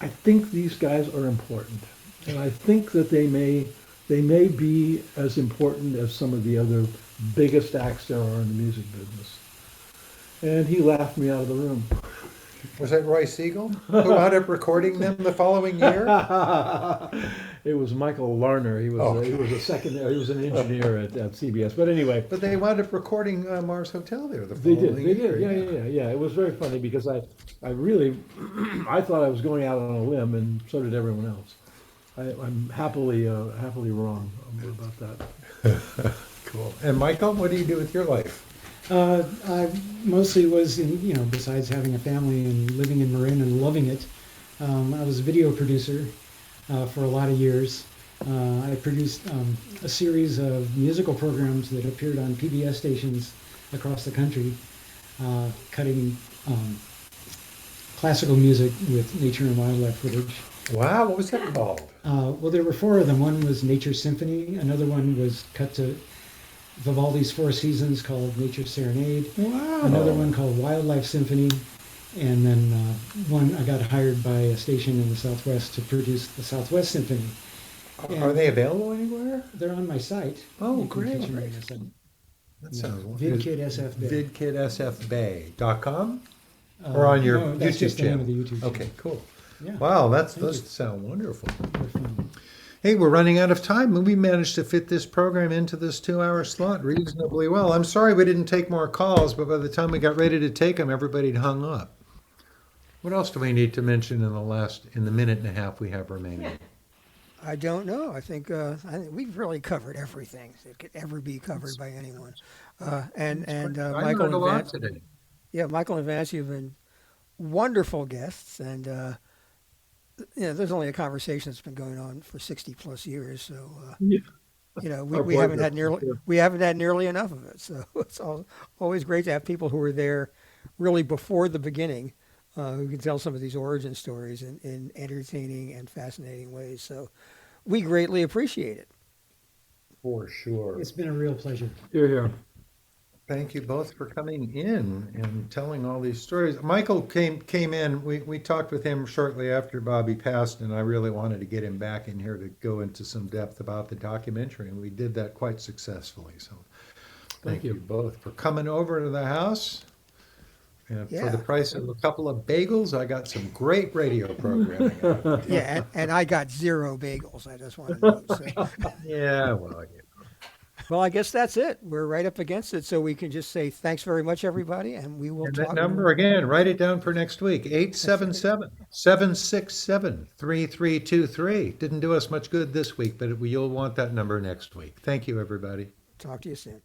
Speaker 3: I think these guys are important. And I think that they may be as important as some of the other biggest acts there are in the music business. And he laughed me out of the room.
Speaker 1: Was that Roy Siegel, who wound up recording them the following year?
Speaker 3: It was Michael Larner. He was he was an engineer at CBS. But anyway.
Speaker 1: But they wound up recording Mars Hotel there the
Speaker 3: They
Speaker 1: following year.
Speaker 3: did. Yeah. It was very funny because I really, I thought I was going out on a limb, and so did everyone else. I'm happily wrong about that.
Speaker 1: Cool. And Michael, what do you do with your life?
Speaker 4: I mostly was in, besides having a family and living in Marin and loving it, I was a video producer for a lot of years. I produced a series of musical programs that appeared on PBS stations across the country, cutting classical music with nature and wildlife footage.
Speaker 1: Wow, what was that called?
Speaker 4: Well, there were four of them. One was Nature Symphony. Another one was cut to Vivaldi's Four Seasons called Nature Serenade.
Speaker 1: Wow.
Speaker 4: Another one called Wildlife Symphony. And then one, I got hired by a station in the Southwest to produce the Southwest Symphony.
Speaker 1: Are they available anywhere?
Speaker 4: They're on my site.
Speaker 1: Oh,
Speaker 4: You can
Speaker 1: great.
Speaker 4: catch them right at
Speaker 1: That sounds wonderful.
Speaker 4: VidKidSFBay.
Speaker 1: VidKidSFBay.com? Or on your
Speaker 4: no, that's
Speaker 1: YouTube
Speaker 4: just the name
Speaker 1: channel?
Speaker 4: of the YouTube channel.
Speaker 1: Okay, cool.
Speaker 4: Yeah.
Speaker 1: Wow,
Speaker 4: Thank
Speaker 1: those
Speaker 4: you.
Speaker 1: sound wonderful. Hey, we're running out of time, and we managed to fit this program into this 2-hour slot reasonably well. I'm sorry we didn't take more calls, but by the time we got ready to take them, everybody had hung up. What else do we need to mention in the minute and a half we have remaining?
Speaker 2: I don't know. I think we've really covered everything that could ever be covered by anyone. And
Speaker 1: I
Speaker 2: Michael
Speaker 1: learned a
Speaker 2: and
Speaker 1: lot
Speaker 2: Vance.
Speaker 1: today.
Speaker 2: Yeah, Michael and Vance, you've been wonderful guests, and there's only a conversation that's been going on for 60 plus years, so we haven't had nearly enough of it. So it's always great to have people who were there really before the beginning, who can tell some of these origin stories in entertaining and fascinating ways. So we greatly appreciate it.
Speaker 1: For sure.
Speaker 4: It's been a real pleasure.
Speaker 3: Here, here.
Speaker 1: Thank you both for coming in and telling all these stories. Michael came in. We talked with him shortly after Bobby passed, and I really wanted to get him back in here to go into some depth about the documentary, and we did that quite successfully. So thank you both for coming over to the house. And
Speaker 2: Yeah.
Speaker 1: for the price of a couple of bagels, I got some great radio programming.
Speaker 2: Yeah, and I got 0 bagels. I just want to note. So.
Speaker 1: Yeah, well,
Speaker 2: Well, I guess that's it. We're right up against it, so we can just say thanks very much, everybody, and we will
Speaker 1: and
Speaker 2: talk.
Speaker 1: that number again, write it down for next week, 877-767-3323. Didn't do us much good this week, but you'll want that number next week. Thank you, everybody.
Speaker 2: Talk to you soon.